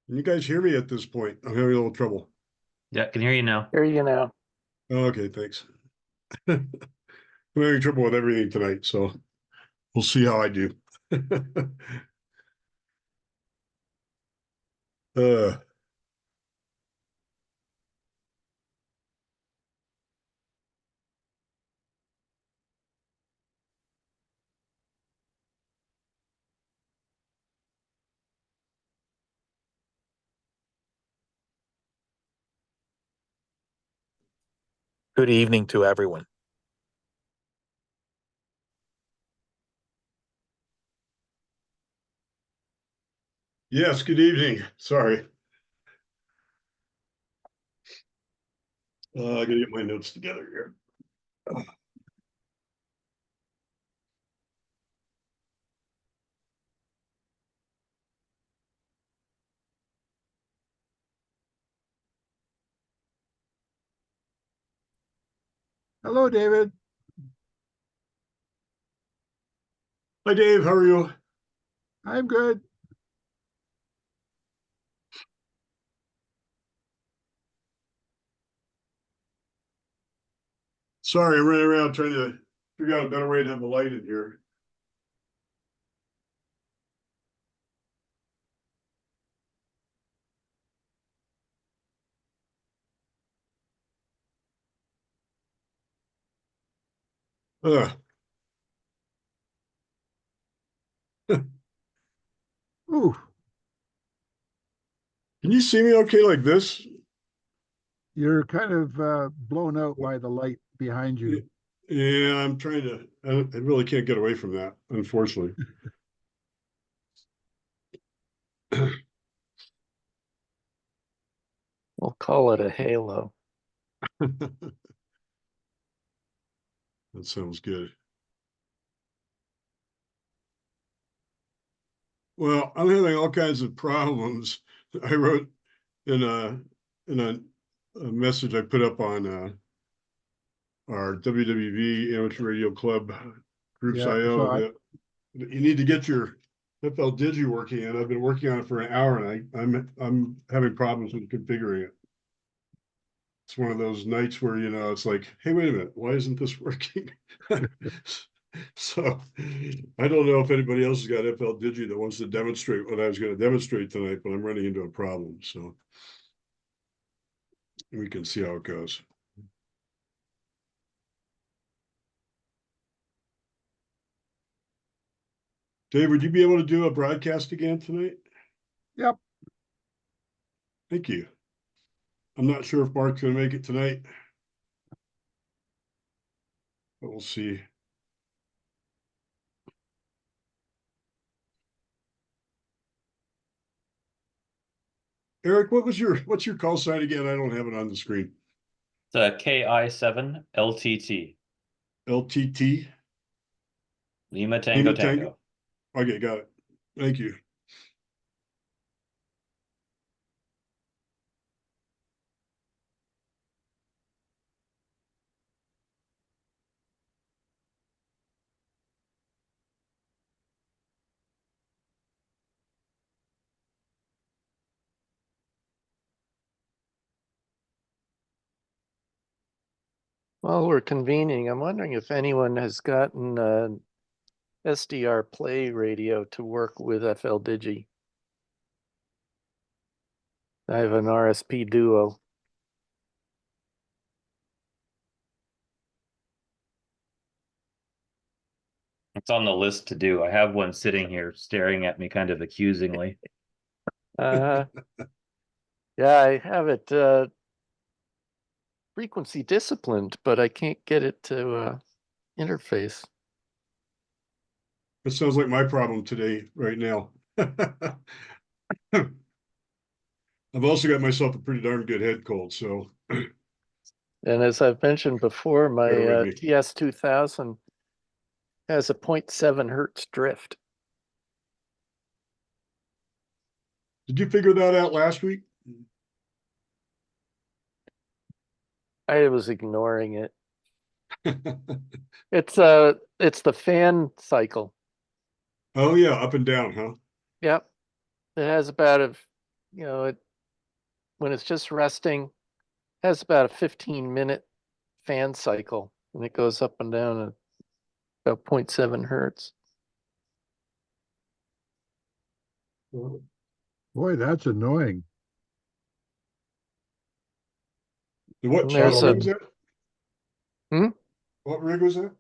Can you guys hear me at this point? I'm having a little trouble. Yeah, can hear you now. Here you now. Okay, thanks. I'm having trouble with everything tonight, so we'll see how I do. uh, Good evening to everyone. yes, good evening. Sorry. I gotta get my notes together here. Hello, David. Hi, Dave. How are you? I'm good. Sorry, I'm running around trying to figure out a better way to have the light in here. Uh. Ooh, Can you see me okay like this? you're kind of blown out by the light behind you. Yeah, I'm trying to, I really can't get away from that, unfortunately. We'll call it a halo. That sounds good. Well, I'm having all kinds of problems. I wrote in a message I put up on our WWV Amateur Radio Club groups Yeah, IO so that you need to get your FL Digi working, and I've been working on it for an hour, and I'm having problems with configuring it. It's one of those nights where, you know, it's like, hey, wait a minute, why isn't this working? So I don't know if anybody else has got FL Digi that wants to demonstrate what I was going to demonstrate tonight, but I'm running into a problem. So we can see how it goes. Dave, would you be able to do a broadcast again tonight? Yep. Thank you. I'm not sure if Mark's going to make it tonight, but we'll see. Eric, what's your call sign again? I don't have it on the screen. It's KI7 LTT. LTT. Lima Tango Tango. Okay, got it. Thank you. While we're convening, I'm wondering if anyone has gotten an SDR Play radio to work with FL Digi. I have an RSP Duo. It's on the list to do. I have one sitting here staring at me kind of accusingly. Yeah, I have it frequency disciplined, but I can't get it to interface. That sounds like my problem today, right now. I've also got myself a pretty darn good head cold, so. And as I've mentioned before, my Bear with me. TS2000 has a 0.7 hertz drift. Did you figure that out last week? I was ignoring it. It's the fan cycle. Oh yeah, up and down, huh? Yep. It has about you know, when it's just resting, has about a 15-minute fan cycle, and it goes up and down at about 0.7 hertz. Boy, that's annoying. What And channel there's was that? Hmm? What rig was that?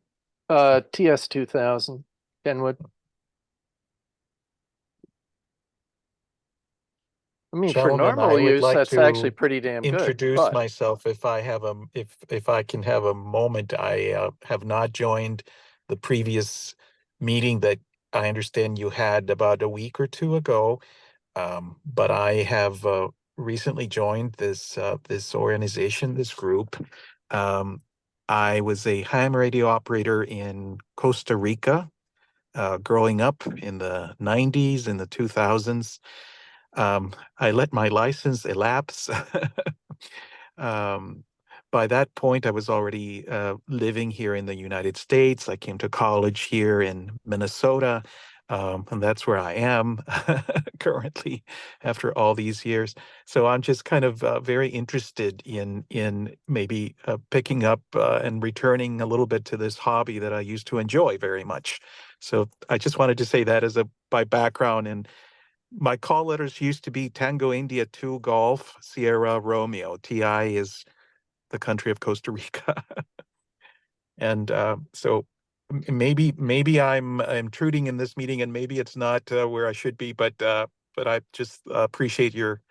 TS2000 Kenwood. I mean, for Gentlemen, normal I would use, like that's actually to pretty damn good. introduce But myself if I have if I can have a moment. I have not joined the previous meeting that I understand you had about a week or two ago. But I have recently joined this organization, this group. I was a ham radio operator in Costa Rica, growing up in the 90s and the 2000s. I let my license elapse. um, by that point, I was already living here in the United States. I came to college here in Minnesota, and that's where I am currently after all these years. So I'm just kind of very interested in maybe picking up and returning a little bit to this hobby that I used to enjoy very much. So I just wanted to say that as my background. And my call letters used to be Tango India 2 Golf Sierra Romeo. TI is the country of Costa Rica. And so maybe I'm intruding in this meeting, and maybe it's not where I should be, but I just appreciate your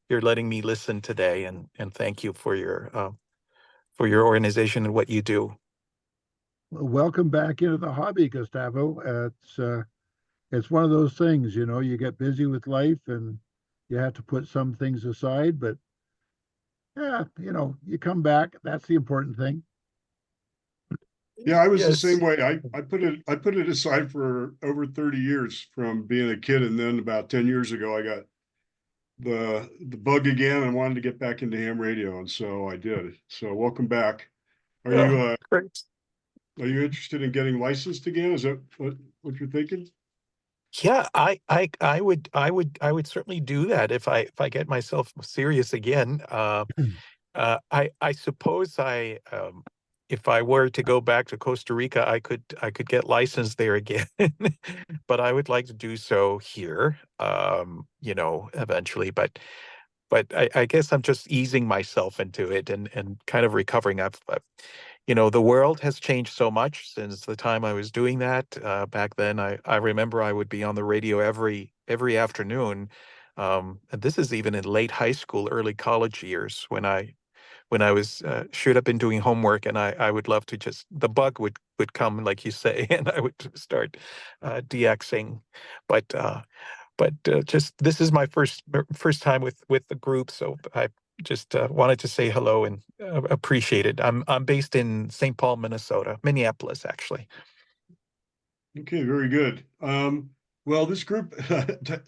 letting me listen today, and thank you for your organization and what you do. Welcome back into the hobby, Gustavo. It's one of those things, you know, you get busy with life and you have to put some things aside, but yeah, you know, you come back. That's the important thing. Yeah, I was the Yes. same way. I put it aside for over 30 years from being a kid, and then about 10 years ago I got the bug again and wanted to get back into ham radio, and so I did. So welcome back. Are you Great. are you interested in getting licensed again? Is that what you're thinking? Yeah, I would certainly do that if I get myself serious again. I suppose if I were to go back to Costa Rica, I could get licensed there again, but I would like to do so here, eventually. But I guess I'm just easing myself into it and kind of recovering. The world has changed so much since the time I was doing that. Back then, I remember I would be on the radio every afternoon. And this is even in late high school, early college years when I was should have been doing homework, and I would love to just the bug would come like you say, and I would start DXing. But just this is my first time with the group, so I just wanted to say hello and appreciate it. I'm based in St. Paul, Minnesota, Minneapolis, actually. Okay, very good. Well, this group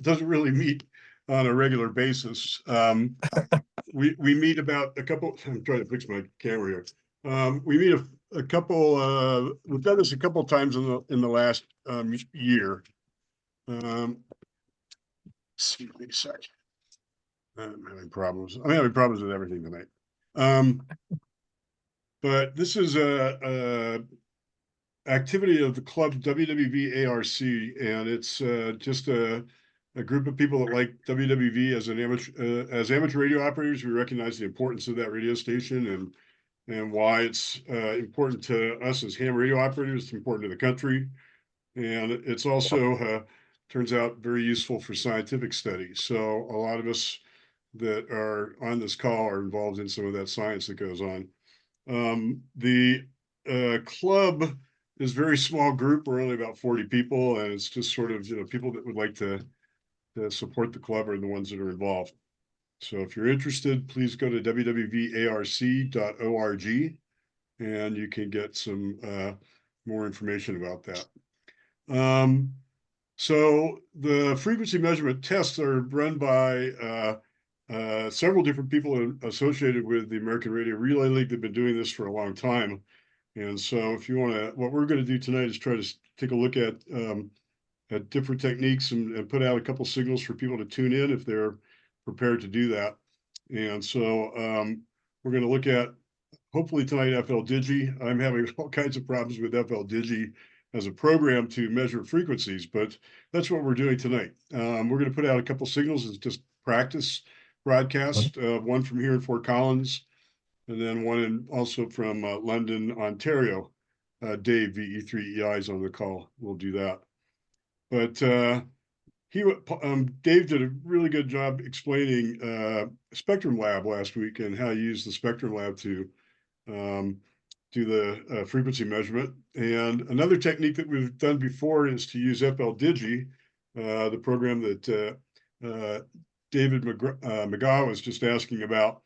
doesn't really meet on a regular basis. We meet about a couple. I'm trying to fix my camera here. We meet a couple. We've done this a couple times in the last year. Excuse me a sec. I'm having problems. I'm having problems with everything tonight. But this is a activity of the club WWV ARC, and it's just a group of people that like WWV as amateur radio operators. We recognize the importance of that radio station and why it's important to us as ham radio operators. It's important to the country, and it's also turns out very useful for scientific studies. So a lot of us that are on this call are involved in some of that science that goes on. The club is a very small group. We're only about 40 people, and it's just sort of, people that would like to support the club are the ones that are involved. So if you're interested, please go to wwwarc.org and you can get some more information about that. So the frequency measurement tests are run by several different people associated with the American Radio Relay League. They've been doing this for a long time. And so if you want to, what we're going to do tonight is try to take a look at different techniques and put out a couple signals for people to tune in if they're prepared to do that. And so we're going to look at, hopefully tonight, FL Digi. I'm having all kinds of problems with FL Digi as a program to measure frequencies, but that's what we're doing tonight. We're going to put out a couple signals as just practice broadcast, one from here in Fort Collins, and then one also from London, Ontario. Dave, VE3EI, is on the call. We'll do that. But Dave did a really good job explaining Spectrum Lab last week and how you use the Spectrum Lab to do the frequency measurement. And another technique that we've done before is to use FL Digi, the program that David McGaw was just asking about,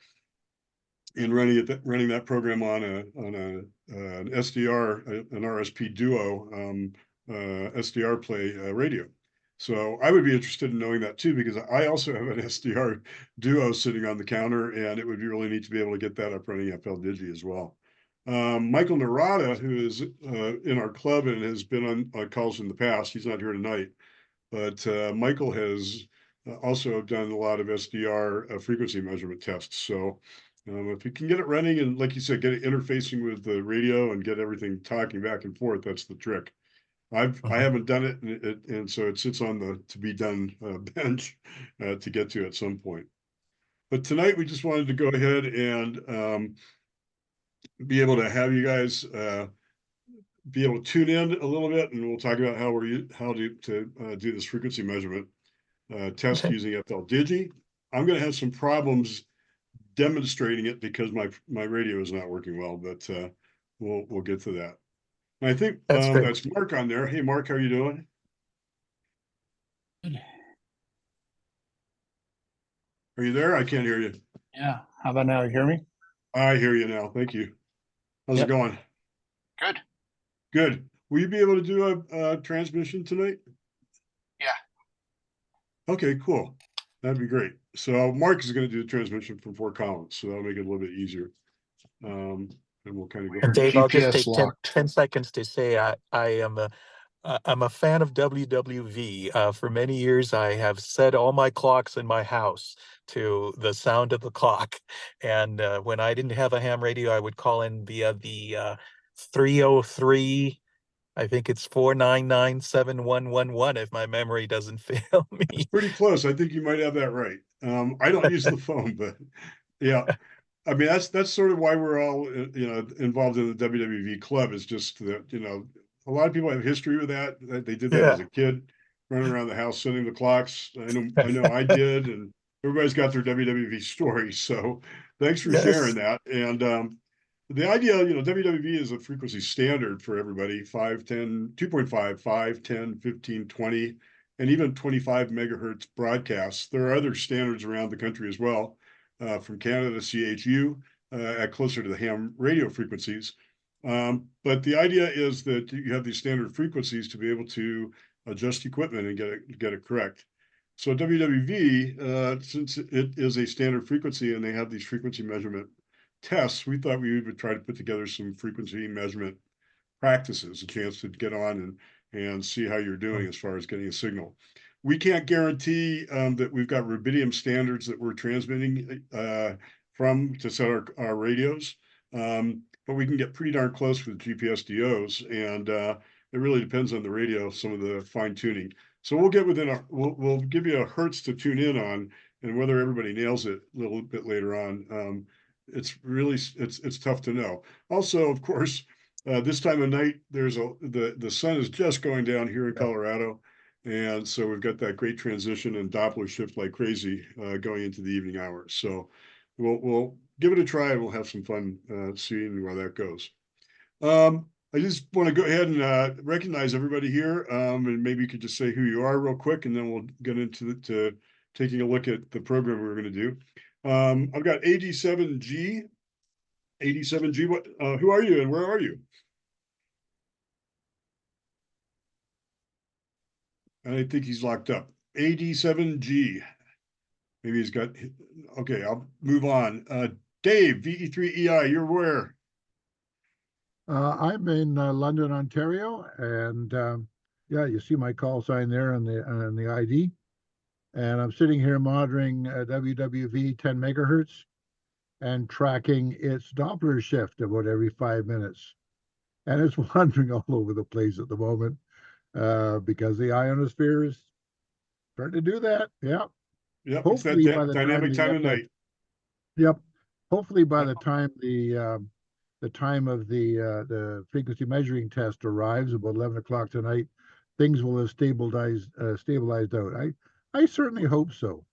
in running that program on an SDR, an RSP Duo SDR play radio. So I would be interested in knowing that too, because I also have an SDR Duo sitting on the counter, and it would be really neat to be able to get that up running FL Digi as well. Michael Narada, who is in our club and has been on calls in the past, he's not here tonight, but Michael has also done a lot of SDR frequency measurement tests. So if you can get it running and, like you said, get it interfacing with the radio and get everything talking back and forth, that's the trick. I haven't done it, and so it sits on the to be done bench to get to at some point. But tonight we just wanted to go ahead and be able to have you guys be able to tune in a little bit, and we'll talk about how to do this frequency measurement test using FL Digi. I'm going to have some problems demonstrating it because my radio is not working well, but we'll get to that. And I think that's Mark on there. Hey, Mark, how are you doing? Are you there? I can't hear you. Yeah. How about now? You hear me? I hear you now. Thank you. How's it going? Good. Good. Will you be able to do a transmission tonight? Yeah. Okay, cool. That'd be great. So Mark is going to do the transmission from Fort Collins, so that'll make it a little bit easier. And we'll kind of go. And Dave, I'll just GPS take 10, locked. 10 seconds to say I'm a fan of WWV. For many years, I have set all my clocks in my house to the sound of the clock. And when I didn't have a ham radio, I would call in via the 303. I think it's 499-7111 if my memory doesn't fail me. Pretty close. I think you might have that right. I don't use the phone, but yeah. I mean, that's sort of why we're all, involved in the WWV club, is just that, a lot of people have history with that. They did that as a kid, running around the house, setting the clocks. I know I did, and everybody's got their WWV stories. So thanks for sharing that. And the idea, WWV is a frequency standard for everybody, 5, 10, 2.5, 5, 10, 15, 20, and even 25 megahertz broadcasts. There are other standards around the country as well, from Canada, CHU, at closer to the ham radio frequencies. But the idea is that you have these standard frequencies to be able to adjust equipment and get it correct. So WWV, since it is a standard frequency and they have these frequency measurement tests, we thought we would try to put together some frequency measurement practices, a chance to get on and see how you're doing as far as getting a signal. We can't guarantee that we've got rubidium standards that we're transmitting from to set our radios, but we can get pretty darn close with GPS DOs, and it really depends on the radio, some of the fine tuning. So we'll get within we'll give you a hertz to tune in on, and whether everybody nails it a little bit later on. It's really it's tough to know. Also, of course, this time of night, the sun is just going down here in Colorado, and so we've got that great transition and Doppler shift like crazy going into the evening hours. So we'll give it a try, and we'll have some fun seeing where that goes. I just want to go ahead and recognize everybody here, and maybe you could just say who you are real quick, and then we'll get into taking a look at the program we're going to do. I've got AD7G. AD7G, who are you and where are you? I think he's locked up. AD7G. Maybe he's got, okay, I'll move on. Dave, VE3EI, you're where? I'm in London, Ontario, and yeah, you see my call sign there on the ID. And I'm sitting here monitoring WWV 10 megahertz and tracking its Doppler shift about every 5 minutes. And it's wandering all over the place at the moment because the ionosphere is starting to do that. Yeah. Yep, it's Hopefully by that the time dynamic we time get of that, night. yep. Hopefully by the time the time of the frequency measuring test arrives about 11 o'clock tonight, things will have stabilized out. I certainly hope so.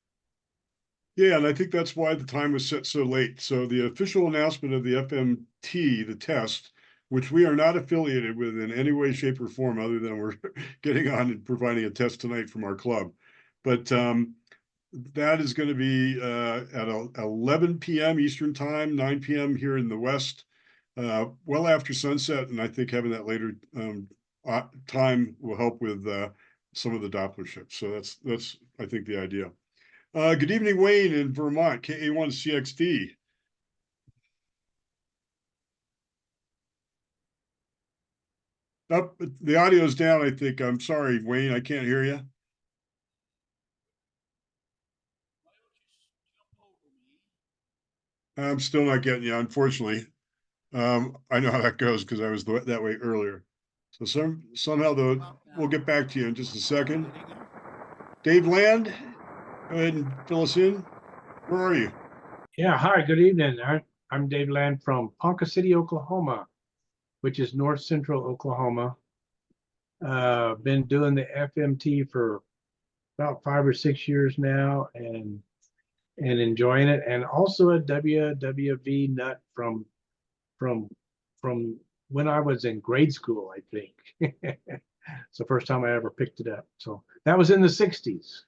Yeah, and I think that's why the time was set so late. So the official announcement of the FMT, the test, which we are not affiliated with in any way, shape, or form, other than we're getting on and providing a test tonight from our club. But that is going to be at 11 p.m. Eastern time, 9 p.m. here in the West, well after sunset. And I think having that later time will help with some of the Doppler shifts. So that's I think the idea. Good evening, Wayne in Vermont, KA1CXD. Up, the audio's down, I think. I'm sorry, Wayne, I can't hear you. I'm still not getting you, unfortunately. I know how that goes because I was that way earlier. So somehow though, we'll get back to you in just a second. Dave Land, go ahead and fill us in. Where are you? Yeah, hi, good evening. I'm Dave Land from Ponca City, Oklahoma, which is north central Oklahoma. Been doing the FMT for about 5 or 6 years now and enjoying it, and also a WWV nut from when I was in grade school, I think. It's the first time I ever picked it up. So that was in the 60s.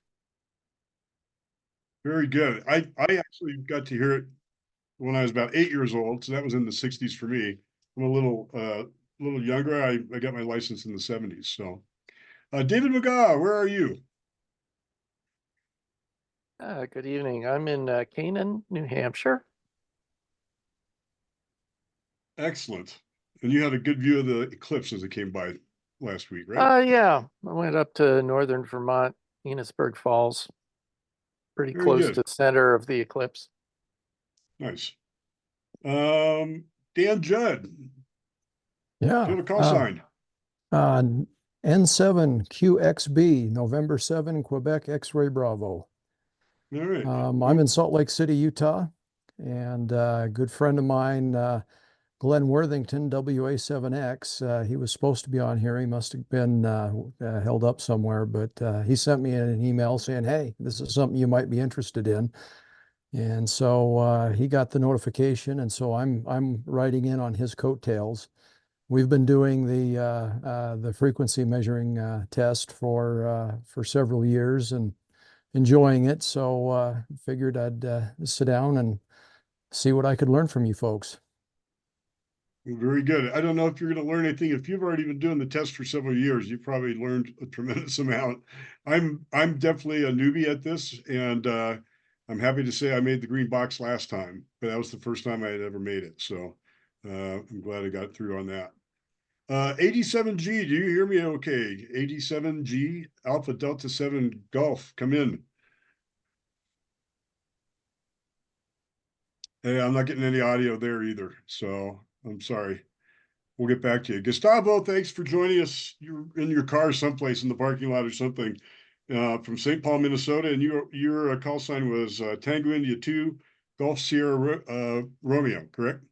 Very good. I actually got to hear it when I was about 8 years old. So that was in the 60s for me. I'm a little younger. I got my license in the 70s. So David McGaw, where are you? Good evening. I'm in Canaan, New Hampshire. Excellent. And you had a good view of the eclipse as it came by last week, right? Yeah, I went up to northern Vermont, Enosburg Falls, pretty Very close good. to the center of the eclipse. Nice. Dan Judd, do you Yeah. have a call sign? N7QXB, November 7, Quebec X-ray Bravo. All right. I'm in Salt Lake City, Utah, and a good friend of mine, Glenn Worthington, WA7X, he was supposed to be on here. He must have been held up somewhere, but he sent me an email saying, hey, this is something you might be interested in. And so he got the notification, and so I'm writing in on his coattails. We've been doing the frequency measuring test for several years and enjoying it. So figured I'd sit down and see what I could learn from you folks. Very good. I don't know if you're going to learn anything. If you've already been doing the test for several years, you've probably learned a tremendous amount. I'm definitely a newbie at this, and I'm happy to say I made the green box last time, but that was the first time I had ever made it. So I'm glad I got through on that. 87G, do you hear me okay? 87G, Alpha Delta 7 Golf, come in. Hey, I'm not getting any audio there either, so I'm sorry. We'll get back to you. Gustavo, thanks for joining us. You're in your car someplace in the parking lot or something from St. Paul, Minnesota, and your call sign was Tango India 2 Golf Sierra Romeo, correct?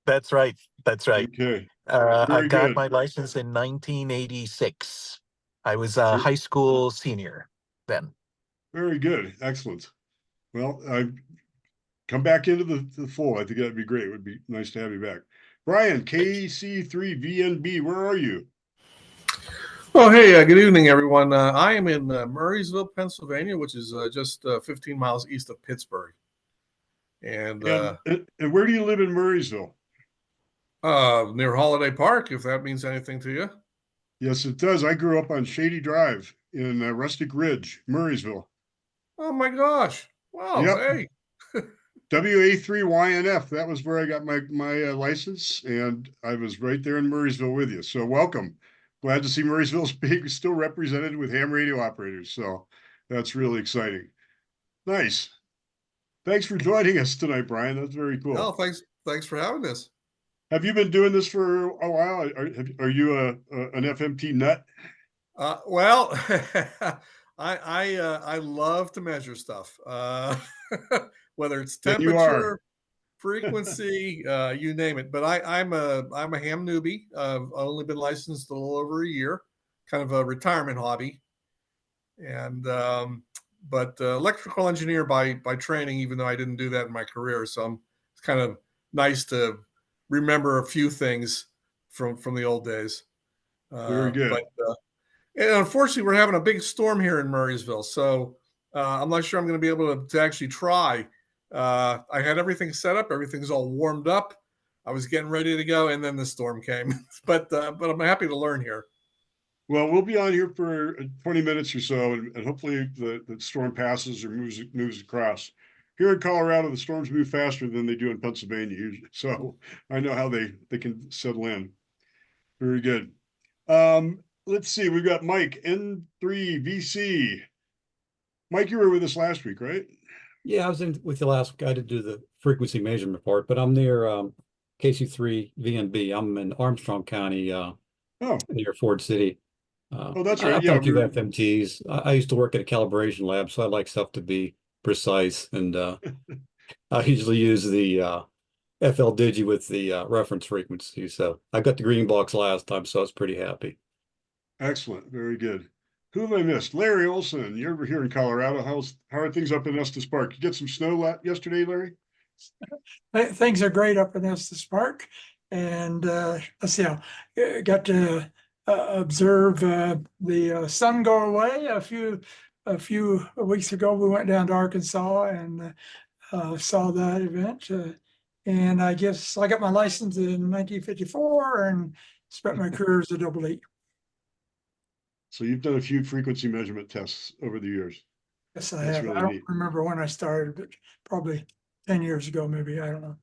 That's right. That's right. Okay. I Very got good. my license in 1986. I was a high school senior then. Very good. Excellent. Well, I come back into the fold. I think that'd be great. It would be nice to have you back. Brian, KC3VNB, where are you? Oh, hey, good evening, everyone. I am in Murraysville, Pennsylvania, which is just 15 miles east of Pittsburgh. And And where do you live in Murraysville? near Holiday Park, if that means anything to you. Yes, it does. I grew up on Shady Drive in Rustic Ridge, Murraysville. Oh, my gosh. Wow, Yep. hey. WA3YNF. That was where I got my license, and I was right there in Murraysville with you. So welcome. Glad to see Murraysville's big, still represented with ham radio operators. So That's really exciting. Nice. Thanks for joining us tonight, Brian. That's very cool. Oh, thanks for having us. Have you been doing this for a while? Are you an FMT nut? Well, I love to measure stuff, whether it's And you are. temperature, frequency, you name it. But I'm a ham newbie. I've only been licensed a little over a year, kind of a retirement hobby, and but electrical engineer by training, even though I didn't do that in my career. So it's kind of nice to remember a few things from the old days. Very good. But and unfortunately, we're having a big storm here in Murraysville, so I'm not sure I'm going to be able to actually try. I had everything set up, everything's all warmed up. I was getting ready to go, and then the storm came. but I'm happy to learn here. Well, we'll be on here for 20 minutes or so, and hopefully the storm passes or moves across. Here in Colorado, the storms move faster than they do in Pennsylvania usually. So I know how they can settle in. Very good. Let's see. We've got Mike, N3VC. Mike, you were with us last week, right? Yeah, I was in with the last guy to do the frequency measurement part, but I'm near KC3 VNB. I'm in Armstrong County, Oh, near Ford City. oh, that's right. I've Yeah, done a few FMTs. I used to work at a calibration lab, so I like stuff to be precise. And I usually use the FL Digi with the reference frequency. So I got the green box last time, so I was pretty happy. excellent. Very good. Who have I missed? Larry Olson. You're over here in Colorado. How are things up in Estes Park? You get some snow yesterday, Larry? Things are great up in Estes Park, and let's see how got to observe the sun go away a few weeks ago. We went down to Arkansas and saw that event, and I guess I got my license in 1954 and spent my career as a double E. So you've done a few frequency measurement tests over the years. Yes, I That's have. really I don't neat. remember when I started, but probably 10 years ago, maybe. I don't know.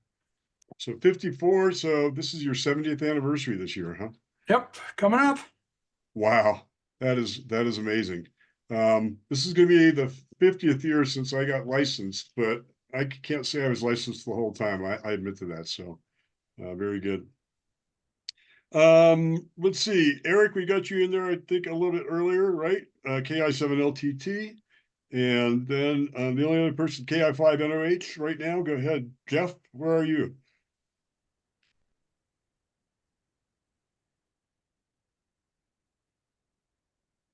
So 54. So this is your 70th anniversary this year, huh? Yep, coming up. Wow, that is amazing. This is going to be the 50th year since I got licensed, but I can't say I was licensed the whole time. I admit to that. So very good. Let's see, Eric, we got you in there, I think a little bit earlier, right? KI7LTT. And then the only other person, KI5NOH right now. Go ahead, Jeff, where are you?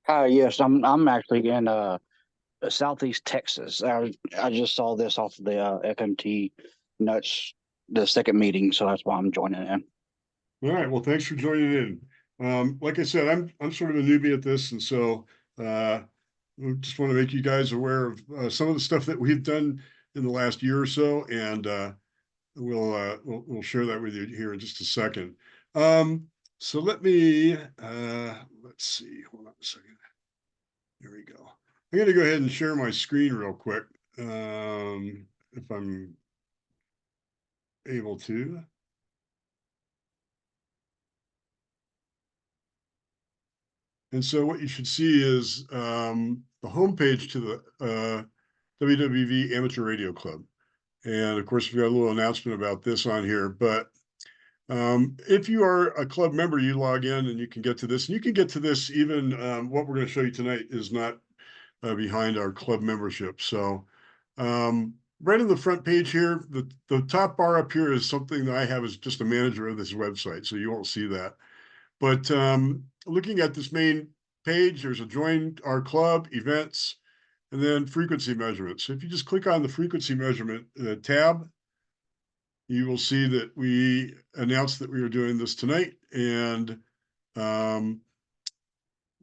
Yes, I'm actually in Southeast Texas. I just saw this off of the FMT Nuts, the second meeting, so that's why I'm joining in. All right, well, thanks for joining in. Like I said, I'm sort of a newbie at this, and so we just want to make you guys aware of some of the stuff that we've done in the last year or so, and we'll share that with you here in just a second. So let me let's see. Hold on a second. There we go. I'm going to go ahead and share my screen real quick, if I'm able to. And so what you should see is the homepage to the WWV Amateur Radio Club. And of course, we've got a little announcement about this on here. But if you are a club member, you log in and you can get to this. And you can get to this even what we're going to show you tonight is not behind our club membership. So right on the front page here, the top bar up here is something that I have as just a manager of this website. So you won't see that. But looking at this main page, there's a join our club, events, and then frequency measurement. So if you just click on the frequency measurement tab, you will see that we announced that we were doing this tonight. And the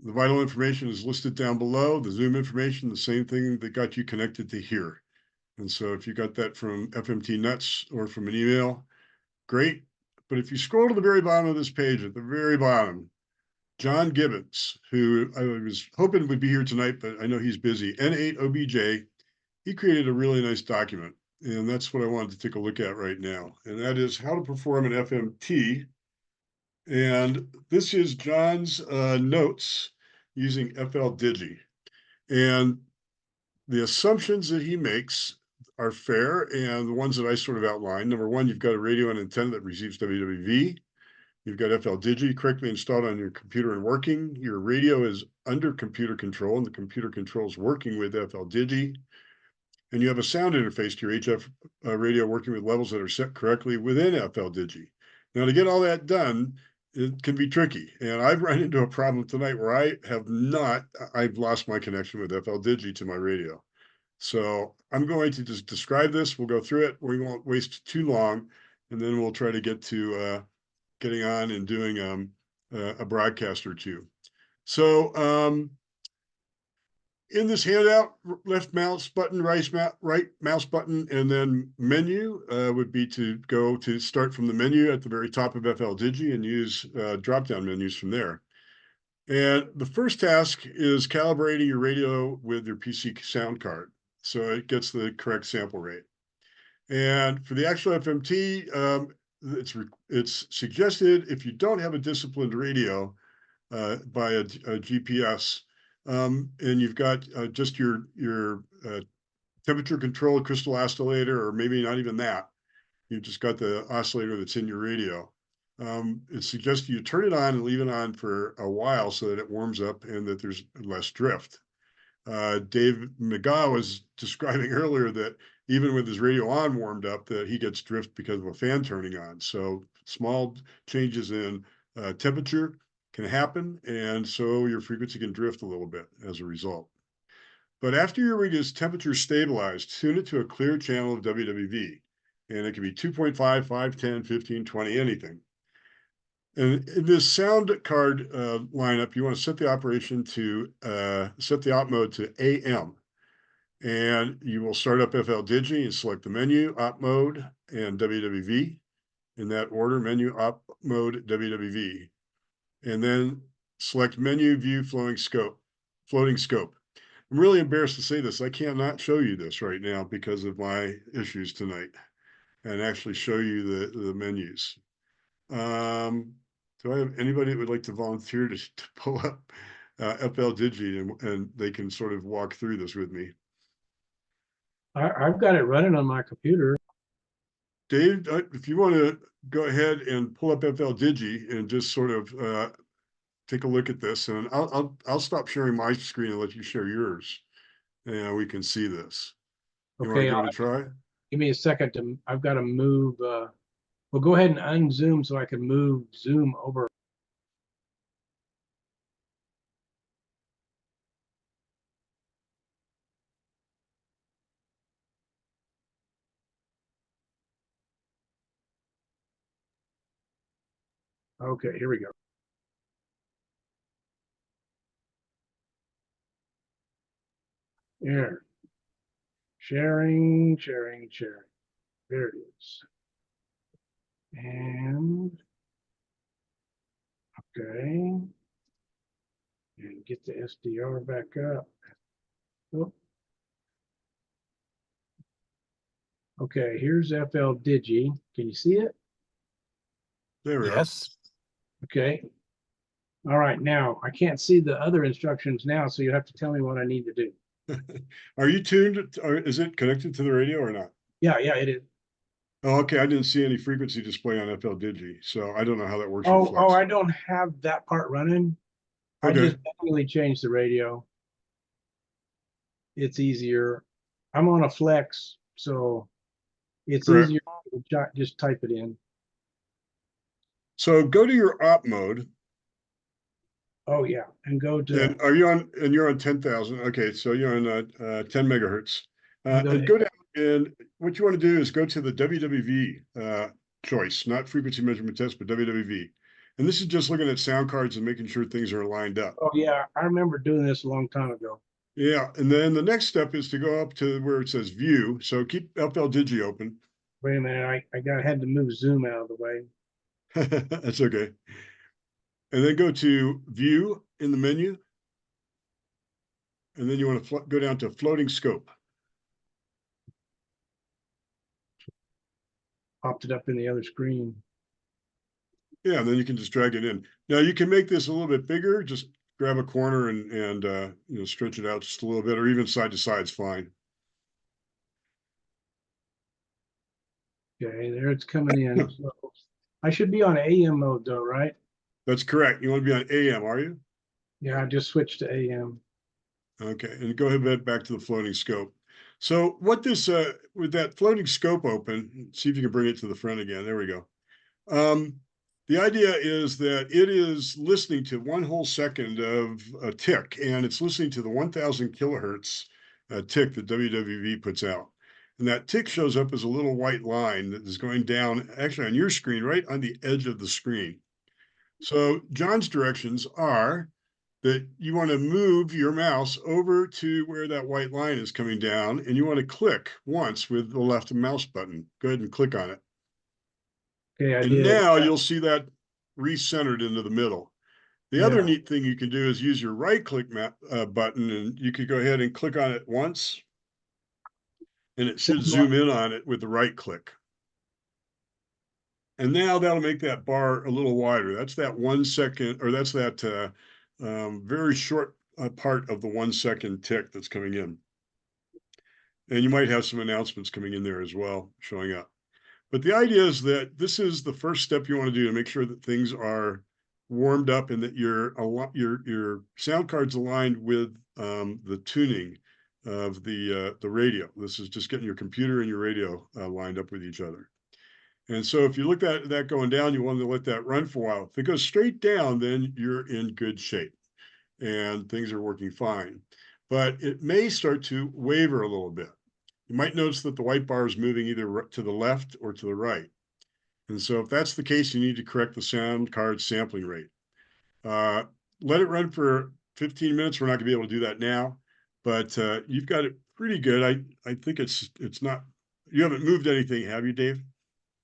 vital information is listed down below. The Zoom information, the same thing that got you connected to here. And so if you got that from FMT Nuts or from an email, great. But if you scroll to the very bottom of this page, at the very bottom, John Gibbons, who I was hoping would be here tonight, but I know he's busy, N8OBJ, he created a really nice document. And that's what I wanted to take a look at right now. And that is how to perform an FMT. And this is John's notes using FL Digi. And the assumptions that he makes are fair, and the ones that I sort of outlined. Number one, you've got a radio and antenna that receives WWV. You've got FL-Digi correctly installed on your computer and working. Your radio is under computer control, and the computer control is working with FL-Digi. And you have a sound interface to your HF radio working with levels that are set correctly within FL-Digi. Now, to get all that done, it can be tricky. And I've run into a problem tonight where I've lost my connection with FL-Digi to my radio. So I'm going to just describe this. We'll go through it. We won't waste too long. And then we'll try to get to getting on and doing a broadcast or two. So in this handout, left mouse button, right mouse button, and then menu would be to go to start from the menu at the very top of FL-Digi and use drop-down menus from there. And the first task is calibrating your radio with your PC sound card, so it gets the correct sample rate. And for the actual FMT, it's suggested if you don't have a disciplined radio by a GPS, and you've got just your temperature controlled crystal oscillator, or maybe not even that, you've just got the oscillator that's in your radio. It suggests you turn it on and leave it on for a while so that it warms up and that there's less drift. Dave McGaw was describing earlier that even with his radio on warmed up, that he gets drift because of a fan turning on. So small changes in temperature can happen, and so your frequency can drift a little bit as a result. But after your radio's temperature stabilized, tune it to a clear channel of WWV, and it can be 2.5, 5, 10, 15, 20, anything. And in this sound card lineup, you want to set the operation to set the op mode to AM. And you will start up FL-Digi and select the menu, op mode, and WWV. In that order, menu, op mode, WWV. And then select menu, view, floating scope. I'm really embarrassed to say this. I cannot show you this right now because of my issues tonight, and actually show you the menus. Do I have anybody that would like to volunteer to pull up FL-Digi and they can sort of walk through this with me? I've got it running on my computer. Dave, if you want to go ahead and pull up FL-Digi and just sort of take a look at this, and I'll stop sharing my screen and let you share yours, and we can see this. You Okay, want to try? give me a second to. I've got to move. Well, go ahead and unzoom so I can move Zoom over. Okay, here we go. Here. Sharing. There it is. And okay. And get the SDR back up. Oh. Okay, here's FL-Digi. Can you see it? There we Yes. Okay. All right, now I can't see the other instructions now, so you have to tell me what I need to do. are. Are you tuned? Or is it connected to the radio or not? Yeah, it is. Oh, okay. I didn't see any frequency display on FL-Digi, so I don't know how that works. Oh, I don't have that part running. I Okay. just manually changed the radio. It's easier. I'm on a flex, so it's Correct. easier to just type it in. So go to your op mode. Oh yeah, and go to. And you're on 10,000. Okay, so you're on 10 megahertz. And go down, and what you want to do is go to the WWV choice, not frequency measurement test, but WWV. And this is just looking at sound cards and making sure things are lined up. Oh yeah, I remember doing this a long time ago. Yeah, and then the next step is to go up to where it says view. So keep FL-Digi open. Wait a minute, I had to move Zoom out of the way. That's okay. And then go to view in the menu. And then you want to go down to floating scope. Popped it up in the other screen. Yeah, and then you can just drag it in. Now you can make this a little bit bigger. Just grab a corner and you know, stretch it out just a little bit, or even side to side is fine. Okay, there it's coming in. So I should be on AM mode though, right? That's correct. You want to be on AM, are you? Yeah, I just switched to AM. Okay, and go ahead back to the floating scope. So what this with that floating scope open, see if you can bring it to the front again. There we go. The idea is that it is listening to 1 whole second of a tick, and it's listening to the 1000 kilohertz tick that WWV puts out. And that tick shows up as a little white line that is going down, actually on your screen, right on the edge of the screen. So John's directions are that you want to move your mouse over to where that white line is coming down, and you want to click once with the left mouse button. Go ahead and click on it. Okay, I And did. now you'll see that recentered into the middle. The other Yeah. neat thing you can do is use your right click button, and you could go ahead and click on it once, and it should zoom in on it with the right click. And now that'll make that bar a little wider. That's that 1 second, or that's that very short part of the 1 second tick that's coming in. And you might have some announcements coming in there as well, showing up. But the idea is that this is the first step you want to do to make sure that things are warmed up and that your sound card's aligned with the tuning of the radio. This is just getting your computer and your radio lined up with each other. And so if you look at that going down, you want to let that run for a while. If it goes straight down, then you're in good shape and things are working fine. But it may start to waver a little bit. You might notice that the white bar is moving either to the left or to the right. And so if that's the case, you need to correct the sound card sampling rate. Let it run for 15 minutes. We're not gonna be able to do that now, but you've got it pretty good. I think it's not, you haven't moved anything, have you, Dave?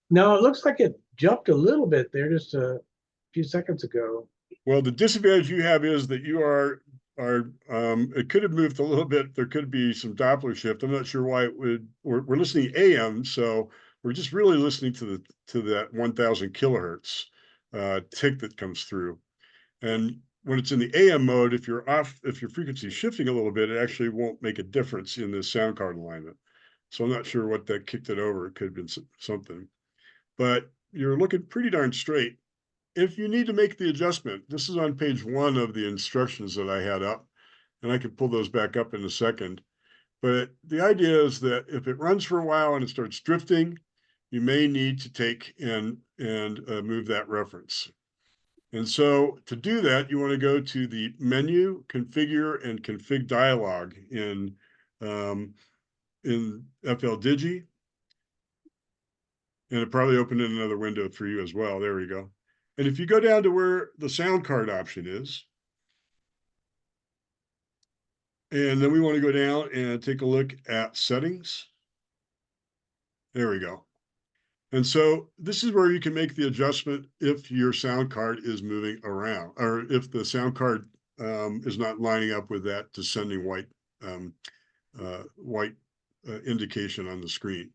No, it looks like it jumped a little bit there just a few seconds ago. Well, the disadvantage you have is that you are it could have moved a little bit. There could be some Doppler shift. I'm not sure why it would. We're listening AM, so we're just really listening to that 1000 kilohertz tick that comes through. And when it's in the AM mode, if you're off, if your frequency is shifting a little bit, it actually won't make a difference in the sound card alignment. So I'm not sure what that kicked it over. It could have been something, but you're looking pretty darn straight. If you need to make the adjustment, this is on page 1 of the instructions that I had up, and I can pull those back up in a second. But the idea is that if it runs for a while and it starts drifting, you may need to take and move that reference. And so to do that, you want to go to the menu, configure, and config dialog in FL Digi. And it probably opened in another window for you as well. There we go. And if you go down to where the sound card option is, and then we want to go down and take a look at settings. There we go. And so this is where you can make the adjustment if your sound card is moving around, or if the sound card is not lining up with that descending white indication on the screen.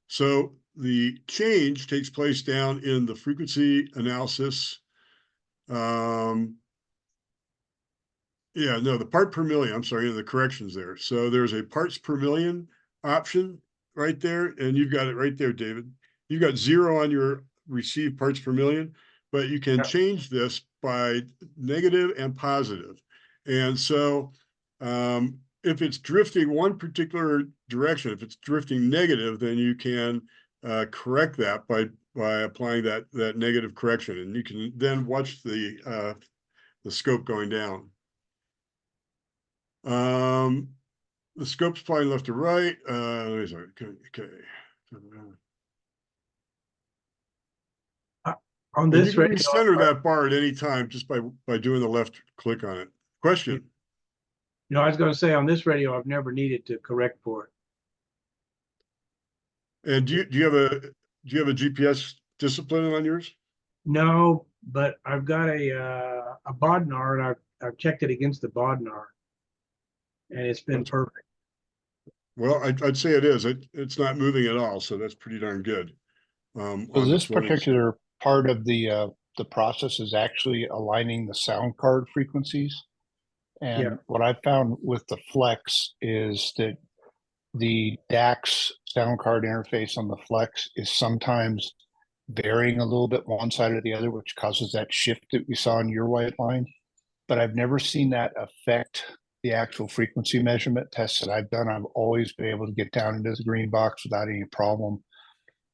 So the change takes place down in the frequency analysis. The part per million, I'm sorry, the corrections there. So there's a parts per million option right there, and you've got it right there, David. You've got 0 on your received parts per million, but you can change this by negative and positive. And so if it's drifting one particular direction, if it's drifting negative, then you can correct that by applying that negative correction, and you can then watch the scope going down. The scope's flying left to right. Okay. On this you can radio, recenter that bar at any time just by doing the left click on it. Question. I was going to say on this radio, I've never needed to correct for it. And do you have a GPS discipline on yours? No, but I've got a Bodnar, and I've checked it against the Bodnar, and it's been perfect. Well, I'd say it is. It's not moving at all, so that's pretty darn good. So this particular part of the the process is actually aligning the sound card frequencies. And what I found with the Flex is that the DAX sound card interface on the Flex is sometimes varying a little bit one side or the other, which causes that shift that we saw in your white line. But I've never seen that affect the actual frequency measurement tests that I've done. I've always been able to get down into the green box without any problem.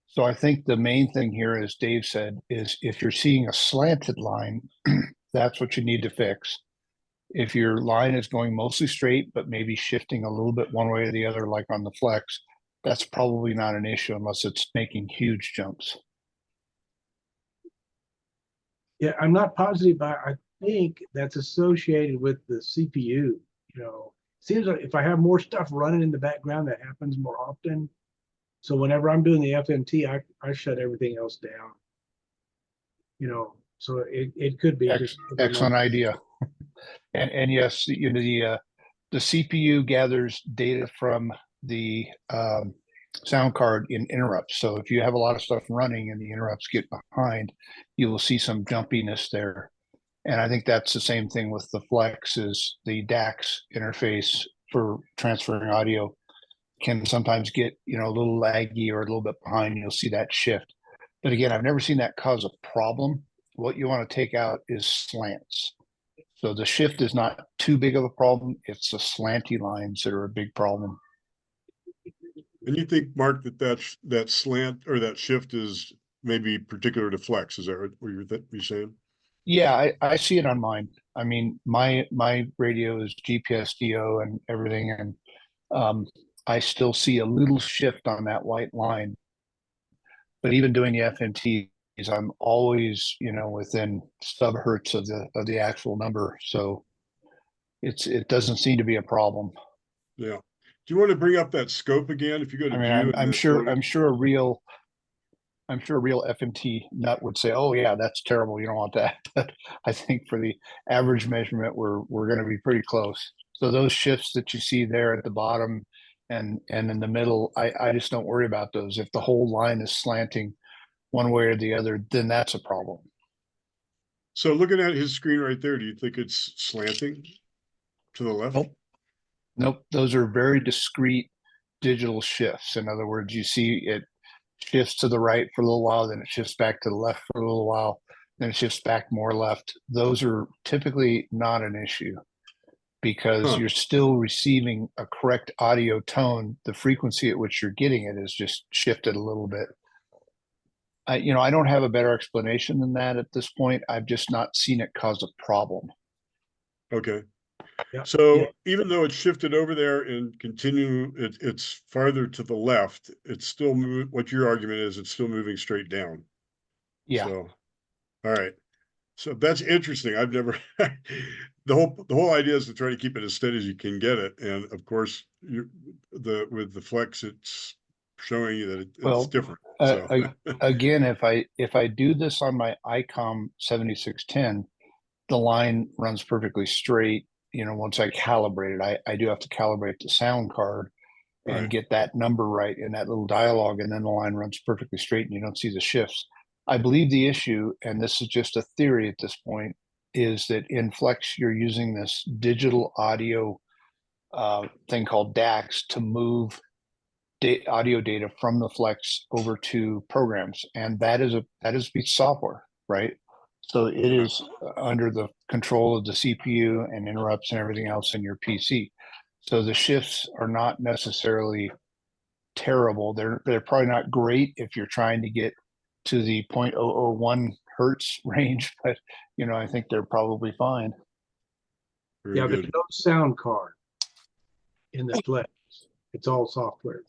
So I think the main thing here, as Dave said, is if you're seeing a slanted line, that's what you need to fix. If your line is going mostly straight, but maybe shifting a little bit one way or the other, like on the Flex, that's probably not an issue unless it's making huge jumps. Yeah, I'm not positive, but I think that's associated with the CPU. You know, seems like if I have more stuff running in the background, that happens more often. So whenever I'm doing the FMT, I shut everything else down. You know, so it could be just Excellent idea. And yes, you know, the CPU gathers data from the sound card in interrupts. So if you have a lot of stuff running and the interrupts get behind, you will see some jumpiness there. And I think that's the same thing with the Flex. Is the DAX interface for transferring audio can sometimes get, you know, a little laggy or a little bit behind. You'll see that shift. But again, I've never seen that cause a problem. What you want to take out is slants. So the shift is not too big of a problem. It's the slanty lines that are a big problem. And you think, Mark, that slant or that shift is maybe particular to Flex? Is that what you're saying? Yeah, I see it on mine. I mean, my radio is GPS-DO and everything, and I still see a little shift on that white line. But even doing the FMTs, I'm always, you know, within sub-hertz of the actual number. So it doesn't seem to be a problem. Yeah. Do you want to bring up that scope again? If you go to view, I'm sure a real FMT nut would say, "Oh yeah, that's terrible. You don't want that." But I think for the average measurement, we're going to be pretty close. So those shifts that you see there at the bottom and in the middle, I just don't worry about those. If the whole line is slanting one way or the other, then that's a problem. So looking at his screen right there, do you think it's slanting to the left? Nope. Those are very discrete digital shifts. In other words, you see it shifts to the right for a little while, then it shifts back to the left for a little while, then it shifts back more left. Those are typically not an issue because you're still receiving a correct audio tone. The frequency at which you're getting it is just shifted a little bit. I don't have a better explanation than that at this point. I've just not seen it cause a problem. Okay. So even though it's shifted over there and it's farther to the left, it's still what your argument is, it's still moving straight down. Yeah. So, all right. So that's interesting. I've never the whole idea is to try to keep it as steady as you can get it. And of course, with the Flex, it's showing you that it's different. So. Again, if I do this on my ICOM 7610, the line runs perfectly straight. You know, once I calibrate it, I do have to calibrate the sound card and get that number right in that little dialogue, and then the line runs perfectly straight and you don't see the shifts. I believe the issue, and this is just a theory at this point, is that in Flex you're using this digital audio thing called DAX to move audio data from the Flex over to programs, and that is software, right? So it is under the control of the CPU and interrupts and everything else in your PC. So the shifts are not necessarily terrible. They're probably not great if you're trying to get to the 0.001 hertz range, but I think they're probably fine. Yeah, there's no sound card in the Flex. It's all software.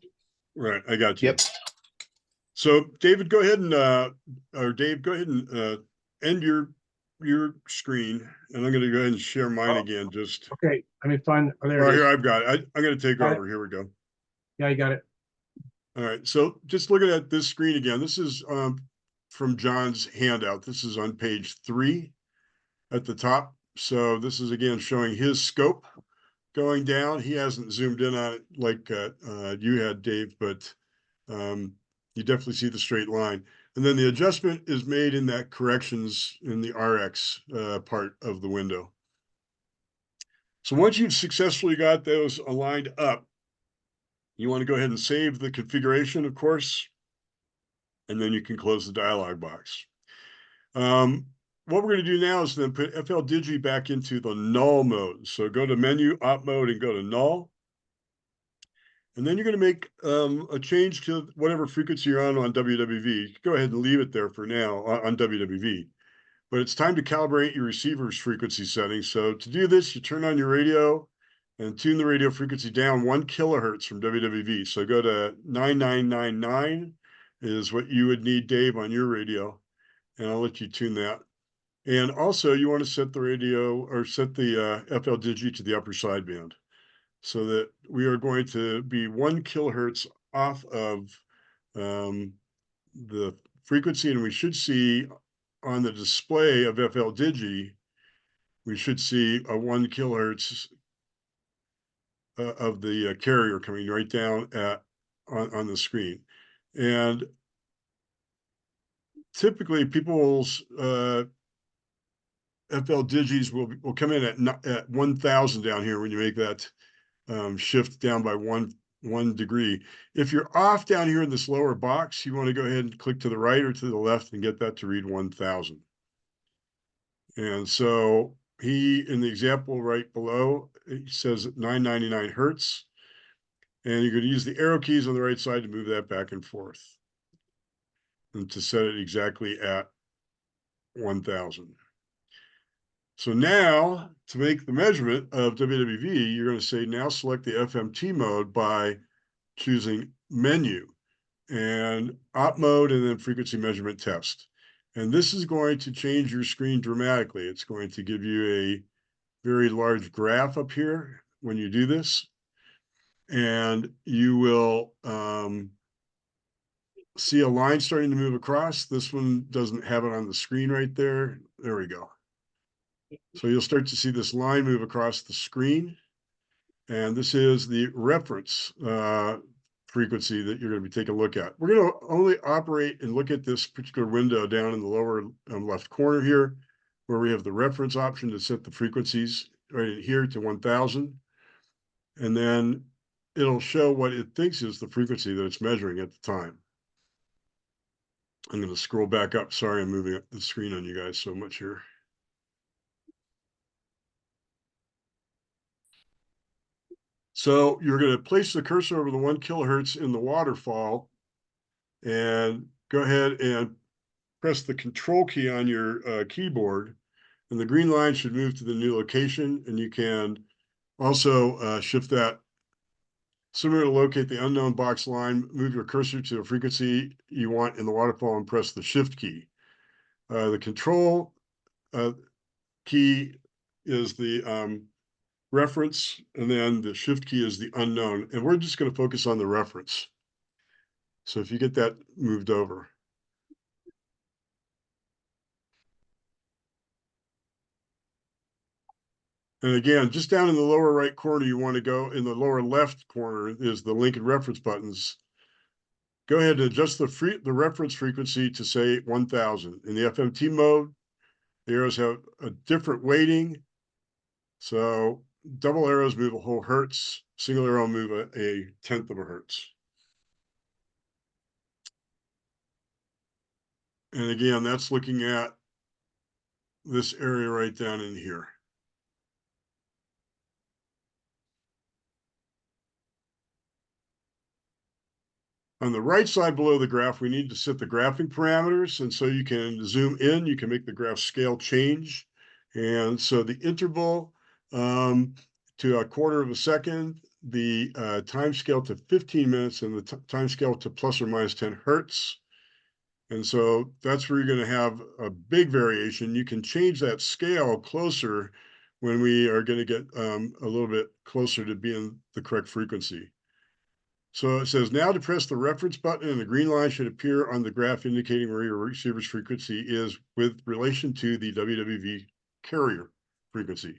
Right, I got you. Yep. So David, go ahead and end your screen, and I'm going to go ahead and share mine again. Just okay. Let me find. Here I've got it. I'm going to take over. Here we go. Yeah, you got it. All right. So just looking at this screen again. This is from John's handout. This is on page 3 at the top. So this is again showing his scope going down. He hasn't zoomed in on it like you had, Dave, but you definitely see the straight line. And then the adjustment is made in that corrections in the RX part of the window. So once you've successfully got those aligned up, you want to go ahead and save the configuration, of course, and then you can close the dialog box. What we're going to do now is then put FL Digi back into the null mode. So go to menu, op mode, and go to null. And then you're going to make a change to whatever frequency you're on WWV. Go ahead and leave it there for now on WWV. But it's time to calibrate your receiver's frequency settings. So to do this, you turn on your radio and tune the radio frequency down 1 kilohertz from WWV. So go to 9999 is what you would need, Dave, on your radio. And I'll let you tune that. And also you want to set the radio or set the FL Digi to the upper sideband, so that we are going to be 1 kilohertz off of the frequency, and we should see on the display of FL Digi, we should see a 1 kilohertz of the carrier coming right down on the screen. And typically people's FL Digis will come in at 1000 down here when you make that shift down by one degree. If you're off down here in this lower box, you want to go ahead and click to the right or to the left and get that to read 1000. And so in the example right below, it says 999 hertz. And you're going to use the arrow keys on the right side to move that back and forth and to set it exactly at 1000. So now, to make the measurement of WWV, you're going to say, now select the FMT mode by choosing menu and op mode and then frequency measurement test. And this is going to change your screen dramatically. It's going to give you a very large graph up here when you do this. And you will see a line starting to move across. This one doesn't have it on the screen right there. There we go. So you'll start to see this line move across the screen. And this is the reference frequency that you're going to be taking a look at. We're going to only operate and look at this particular window down in the lower left corner here, where we have the reference option to set the frequencies right in here to 1000. And then it'll show what it thinks is the frequency that it's measuring at the time. I'm going to scroll back up. Sorry, I'm moving up the screen on you guys so much here. So you're going to place the cursor over the 1 kilohertz in the waterfall and go ahead and press the control key on your keyboard, and the green line should move to the new location. And you can also shift that. Similar to locate the unknown box line, move your cursor to a frequency you want in the waterfall and press the shift key. The control key is the reference, and then the shift key is the unknown. And we're just going to focus on the reference. So if you get that moved over. And again, just down in the lower right corner, you want to go in the lower left corner is the link and reference buttons. Go ahead and adjust the reference frequency to say 1000. In the FMT mode, the arrows have a different weighting. So double arrows move a whole hertz, single arrow move a tenth of a hertz. And again, that's looking at this area right down in here. On the right side below the graph, we need to set the graphing parameters. And so you can zoom in, you can make the graph scale change. And so the interval to a quarter of a second, the time scale to 15 minutes, and the time scale to plus or minus 10 hertz. And so that's where you're going to have a big variation. You can change that scale closer when we are going to get a little bit closer to being the correct frequency. So it says now to press the reference button, and the green line should appear on the graph indicating where your receiver's frequency is with relation to the WWV carrier frequency.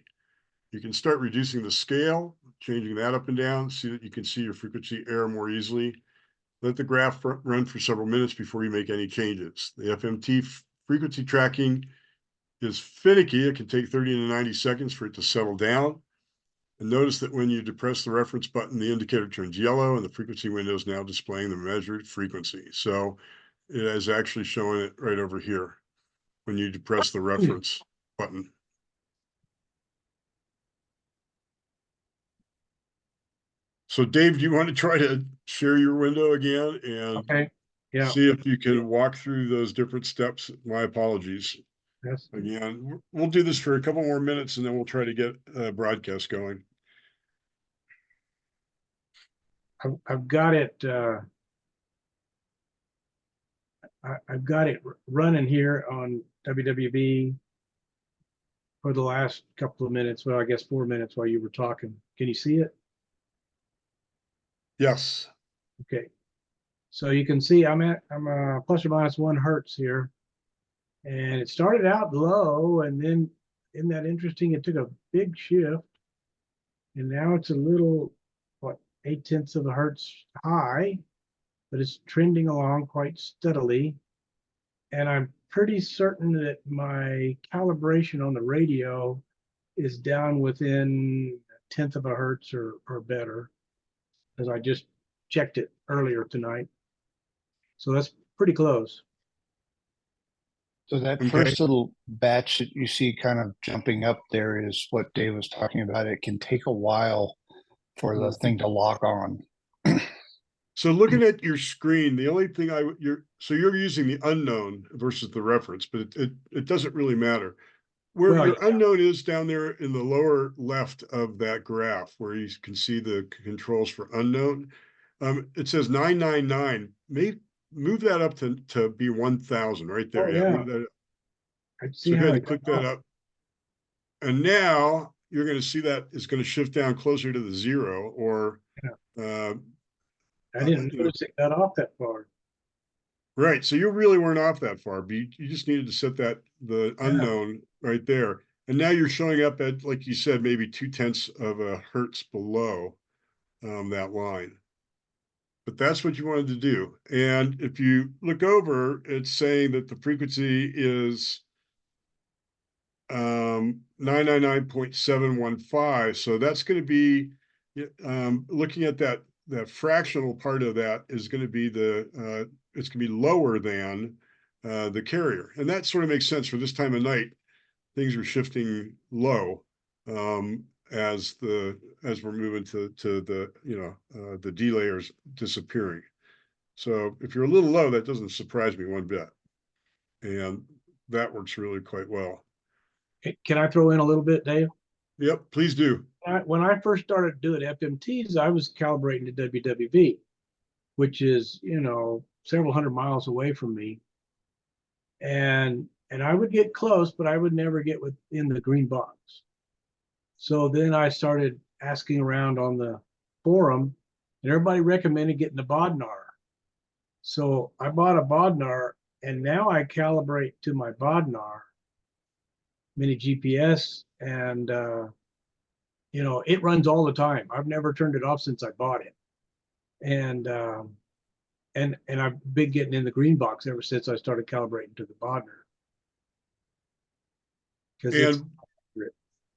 You can start reducing the scale, changing that up and down, see that you can see your frequency error more easily. Let the graph run for several minutes before you make any changes. The FMT frequency tracking is finicky. It can take 30 to 90 seconds for it to settle down. And notice that when you depress the reference button, the indicator turns yellow and the frequency window is now displaying the measured frequency. So it is actually showing it right over here when you depress the reference button. So Dave, do you want to try to share your window again and Okay, yeah, see if you can walk through those different steps? My apologies. yes. Again, we'll do this for a couple more minutes and then we'll try to get a broadcast going. I've got it, I've got it running here on WWV for the last couple of minutes. Well, I guess 4 minutes while you were talking. Can you see it? Yes. Okay. So you can see I'm plus or minus 1 hertz here. And it started out low, and then isn't that interesting? It took a big shift. And now it's a little, what, 0.8 of a hertz high, but it's trending along quite steadily. And I'm pretty certain that my calibration on the radio is down within 1/10 of a hertz or better, as I just checked it earlier tonight. So that's pretty close. So that Okay. first little batch that you see kind of jumping up there is what Dave was talking about. It can take a while for the thing to lock on. So looking at your screen, the only thing you're using the unknown versus the reference, but it doesn't really matter. Where Well, your unknown is down there in the lower left of that graph, where you can see the controls for unknown, it says 999. Move that up to be 1000 right there. Oh, yeah. Move that up. I So see go how ahead it and click got that off. up. And now you're going to see that it's going to shift down closer to the 0 or I didn't you know, notice it got off that far. right. So you really weren't off that far, but you just needed to set the unknown right there. And now you're showing up at, like you said, maybe 0.2 of a hertz below that line. But that's what you wanted to do. And if you look over, it's saying that the frequency is 999.715. So that's going to be looking at that fractional part of that is going to be it's going to be lower than the carrier. And that sort of makes sense for this time of night. Things are shifting low as we're moving to the the delayers disappearing. So if you're a little low, that doesn't surprise me one bit. And that works really quite well. Can I throw in a little bit, Dave? Yep, please do. When I first started doing FMTs, I was calibrating to WWV, which is, several hundred miles away from me. And I would get close, but I would never get within the green box. So then I started asking around on the forum, and everybody recommended getting a Bodnar. So I bought a Bodnar, and now I calibrate to my Bodnar mini GPS, and it runs all the time. I've never turned it off since I bought it, and I've been getting in the green box ever since I started calibrating to the Bodnar.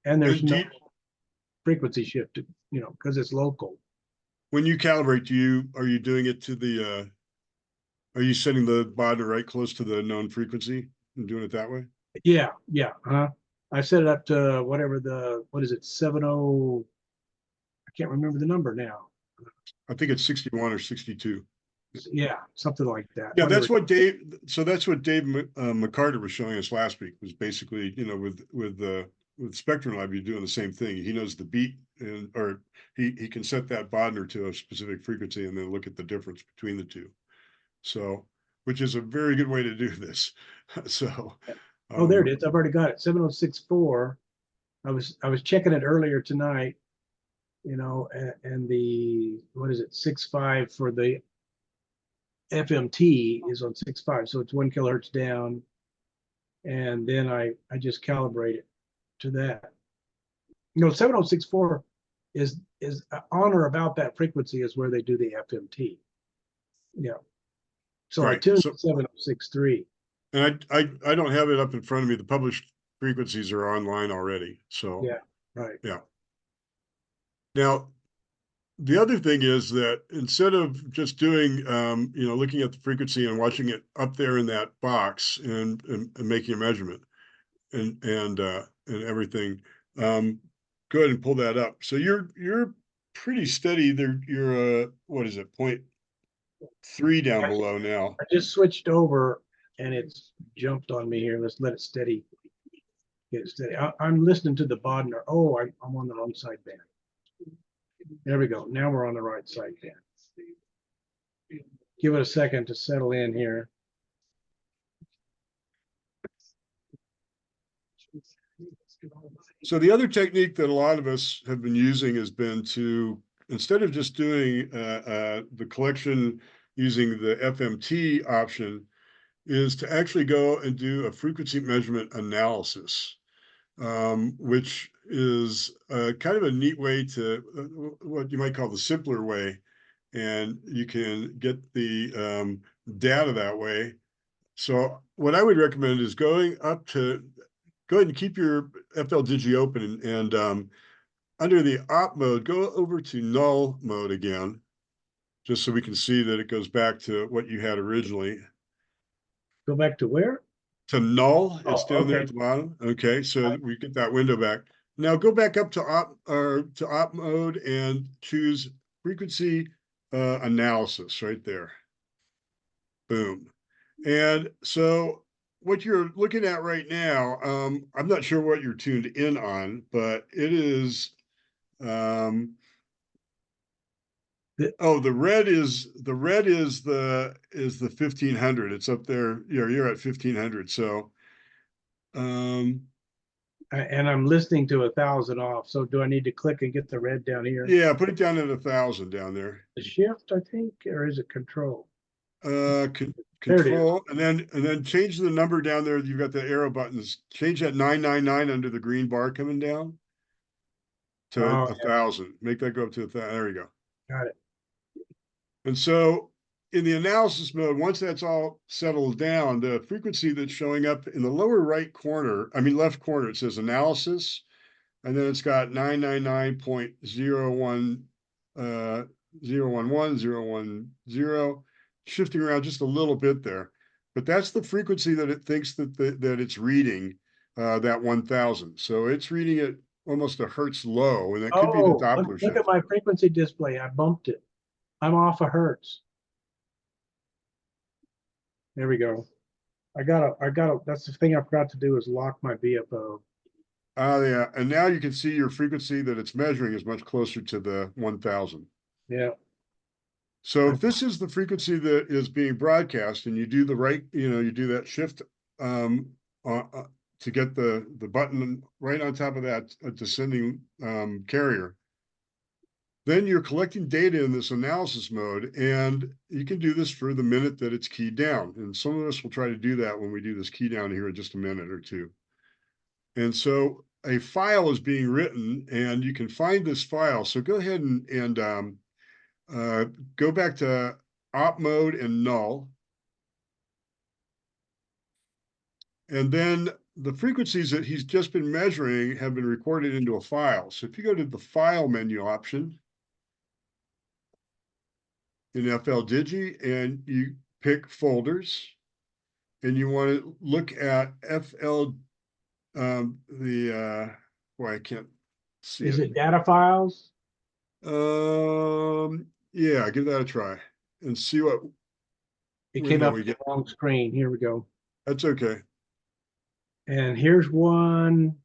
And there's no frequency shift, because it's local. When you calibrate, are you doing it to the are you setting the Bodnar right close to the known frequency and doing it that way? Yeah. I set it up to whatever what is it, 70, I can't remember the number now. I think it's 61 or 62. Yeah, something like that. Yeah, that's what Dave McCarter was showing us last week, was basically, with Spectrum Lab, you're doing the same thing. He knows the beat, or he can set that Bodnar to a specific frequency and then look at the difference between the two. So, which is a very good way to do this. So, oh, there it is. I've already got it. 7064. I was checking it earlier tonight, and the, what is it, 6.5 for the FMT is on 6.5, so it's 1 kilohertz down, and then I just calibrate it to that. 7064 is on or about that frequency is where they do the FMT. Yeah. So I Right, tuned so- 7063. And I don't have it up in front of me. The published frequencies are online already, so. Yeah, right. Yeah. Now, the other thing is that instead of just doing, looking at the frequency and watching it up there in that box and making a measurement and everything, go ahead and pull that up. So you're pretty steady there. You're what is it, 0.3 down below now. I just switched over and it's jumped on me here. Let's let it steady. Get it steady. I'm listening to the Bodner. Oh, I'm on the wrong side band. There we go. Now we're on the right side band. Give it a second to settle in here. So the other technique that a lot of us have been using has been to, instead of just doing the collection using the FMT option, is to actually go and do a frequency measurement analysis, which is kind of a neat way to, what you might call the simpler way. And you can get the data that way. So what I would recommend is go ahead and keep your FL Digi open and under the op mode, go over to null mode again, just so we can see that it goes back to what you had originally. Go back to where? To null, it's Oh, down there okay. at the bottom. Okay, so we get that window back. Now go back up to op mode and choose frequency analysis right there. Boom. And so what you're looking at right now, I'm not sure what you're tuned in on, but it is, the red is the 1500. It's up there. You're at 1500. So, And I'm listening to 1,000 off. So do I need to click and get the red down here? yeah, put it down at 1,000 down there. The shift, I think, or is it control? Control, and then change the number down there. You've got the arrow buttons. Change that 999 under the green bar coming down to 1,000. Make that go up to 1,000. There you go. Got it. And so in the analysis mode, once that's all settled down, the frequency that's showing up in the lower right corner, left corner, it says analysis, and then it's got 999.01 011 shifting around just a little bit there, but that's the frequency that it thinks that it's reading, that 1,000. So it's reading it almost a hertz low, and that could be the Doppler Look at my frequency display. I bumped it. I'm off a hertz. There we go. That's the thing I forgot to do is lock my BFO. Yeah, and now you can see your frequency that it's measuring is much closer to the 1,000. Yeah. So if this is the frequency that is being broadcast and you do the right, you do that shift to get the button right on top of that descending carrier, then you're collecting data in this analysis mode, and you can do this for the minute that it's keyed down. And some of us will try to do that when we do this key down here in just a minute or two. And so a file is being written, and you can find this file. So go ahead and go back to op mode and null. And then the frequencies that he's just been measuring have been recorded into a file. So if you go to the file menu option in FL Digi and you pick folders, and you want to look at FL, I can't see Is it data files? Yeah, give that a try and see what It came window up we with the get. wrong screen. Here we go. That's okay. And here's one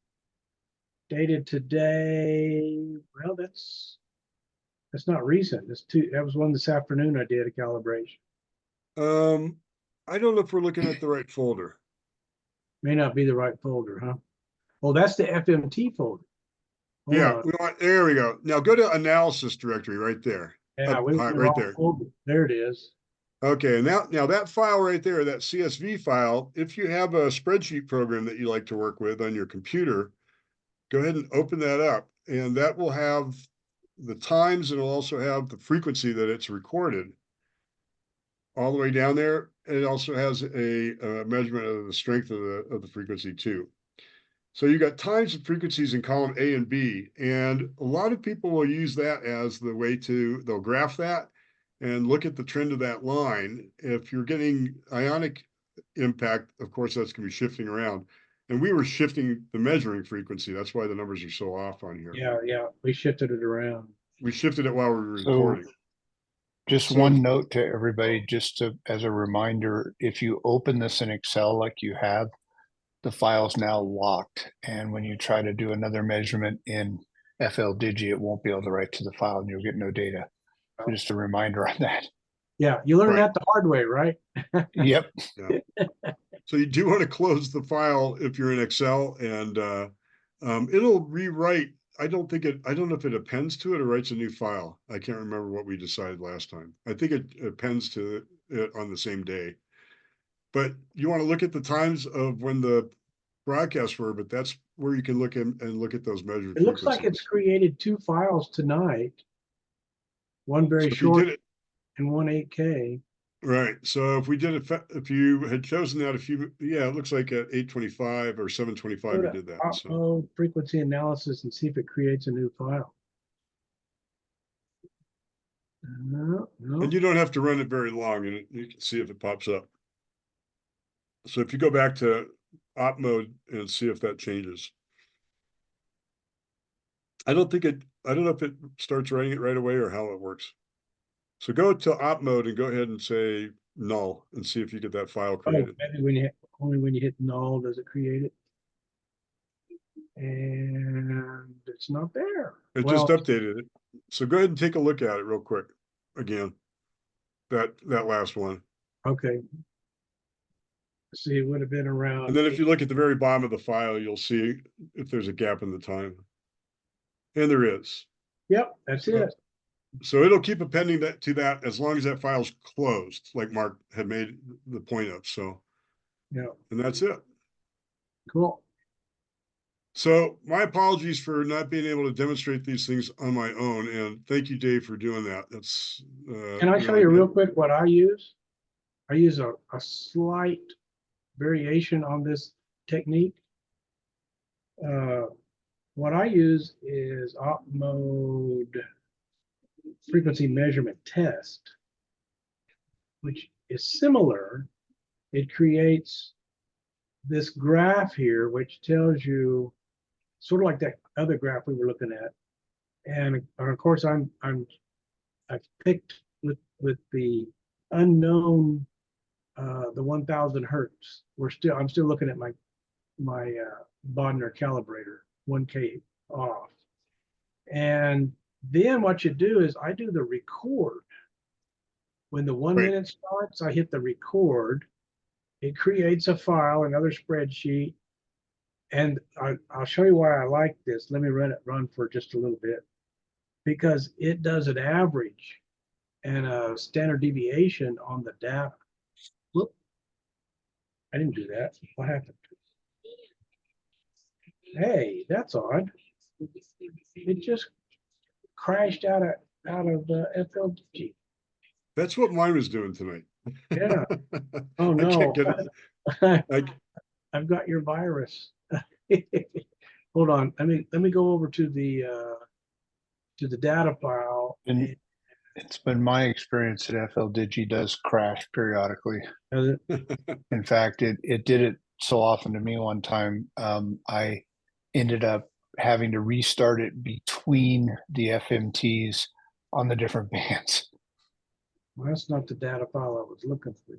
dated today. Well, that's not recent. That was one this afternoon I did a calibration. I don't know if we're looking at the right folder. May not be the right folder, huh? Oh, that's the FMT folder. Hold Yeah, on. there we go. Now go to analysis directory right there. Yeah, we were right there. folder. There it is. Okay, now that file right there, that CSV file, if you have a spreadsheet program that you like to work with on your computer, go ahead and open that up, and that will have the times, and it'll also have the frequency that it's recorded. all the way down there. And it also has a measurement of the strength of the frequency too. So you got times and frequencies in column A and B, and a lot of people will use that as the way they'll graph that and look at the trend of that line. If you're getting ionic impact, of course, that's going to be shifting around. And we were shifting the measuring frequency. That's why the numbers are so off on here. Yeah, we shifted it around. We shifted it while we were So, recording. Just So- one note to everybody, as a reminder, if you open this in Excel like you have, the file's now locked. And when you try to do another measurement in FLDigi, it won't be able to write to the file and you'll get no data. So just a reminder on that. Yeah, you learn Right. that the hard way, right? Yep. So you do want to close the file if you're in Excel, and it'll rewrite. I don't know if it appends to it or writes a new file. I can't remember what we decided last time. I think it appends to it on the same day. But you want to look at the times of when the broadcasts were, but that's where you can look and look at those measured It looks like it's frequencies. created 2 files tonight. One very So if you short did it, and one 8K. right. So if we did it, if you had chosen that, it looks like at 825 or 725 you did that. So Upload frequency analysis and see if it creates a new file. No. and you don't have to run it very long, and you can see if it pops up. So if you go back to op mode and see if that changes. I don't know if it starts writing it right away or how it works. So go to op mode and go ahead and say null and see if you get that file created. Maybe only when you hit null does it create it. And it's not there. It just updated it. So go ahead and take a look at it real quick again. That last one. Okay. See, it would have been around. And then if you look at the very bottom of the file, you'll see if there's a gap in the time. And there is. Yep, that's it. So it'll keep appending that to that as long as that file's closed, like Mark had made the point of. So, Yeah, and that's it. cool. So my apologies for not being able to demonstrate these things on my own. And thank you, Dave, for doing that. That's Can I show you real quick what I use? I use a slight variation on this technique. What I use is op mode frequency measurement test, which is similar. It creates this graph here, which tells you sort of like that other graph we were looking at. And of course, I've picked with the unknown, the 1000 hertz. I'm still looking at my Bodner calibrator, 1K off. And then what you do is I do the record. When the 1 minute starts, I hit the record. It creates a file, another spreadsheet. And I'll show you why I like this. Let me run for just a little bit. Because it does an average and a standard deviation on the data. Whoop. I didn't do that. What happened? Hey, that's odd. It just crashed out of FLDigi. That's what mine was doing tonight. Yeah. Oh I no. can't get it. I've got your virus. Hold on. Let me go over to the data file. And it's been my experience that FLDigi does crash periodically. Does it? In fact, it did it so often to me one time. I ended up having to restart it between the FMTs on the different bands. Well, that's not the data file I was looking for.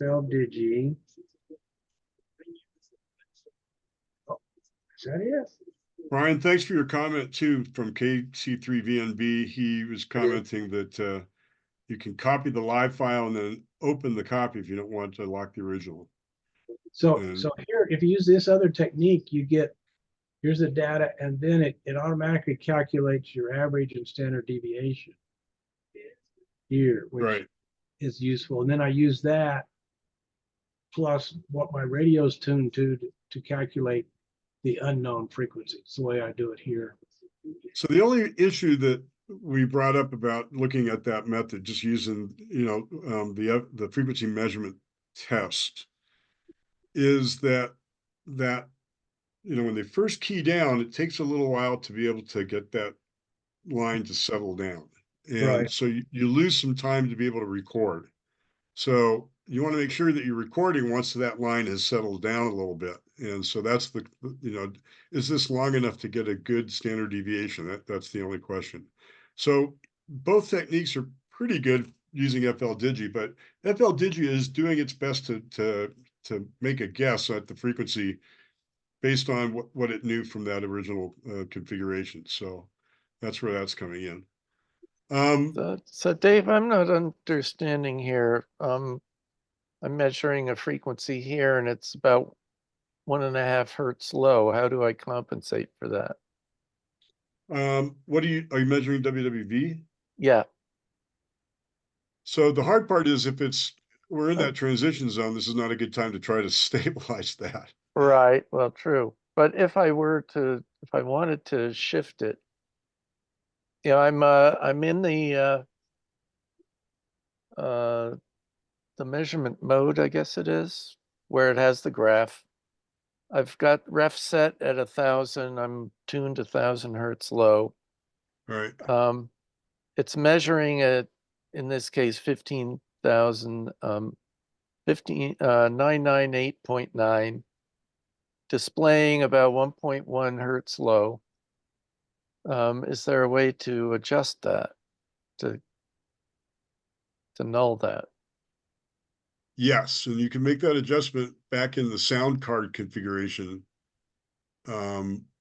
FLDigi. Oh, is that it? Brian, thanks for your comment too from KC3VNB. He was commenting that you can copy the live file and then open the copy if you don't want to lock the original. So here, if you use this other technique, here's the data, and then it automatically calculates your average and standard deviation here, which is useful. And then I use that plus what my radio's tuned to calculate the unknown frequency. It's the way I do it here. So the only issue that we brought up about looking at that method, just using, the frequency measurement test, is that when they first key down, it takes a little while to be able to get that line to settle down. And Right. so you lose some time to be able to record. So you want to make sure that you're recording once that line has settled down a little bit. And so that's is this long enough to get a good standard deviation? That's the only question. So both techniques are pretty good using FL-Digi, but FL-Digi is doing its best to make a guess at the frequency based on what it knew from that original configuration. So that's where that's coming in. So Dave, I'm not understanding here. I'm measuring a frequency here and it's about 1.5 hertz low. How do I compensate for that? Are you measuring WWV? Yeah, So the hard part is we're in that transition zone, this is not a good time to try to stabilize that. right. Well, true. But if I wanted to shift it, I'm in the measurement mode, I guess it is, where it has the graph. I've got ref set at 1,000. I'm tuned 1,000 hertz low. All right. It's measuring at, in this case, 15,000, 998.9, displaying about 1.1 hertz low. Is there a way to adjust that, to null that? Yes, and you can make that adjustment back in the sound card configuration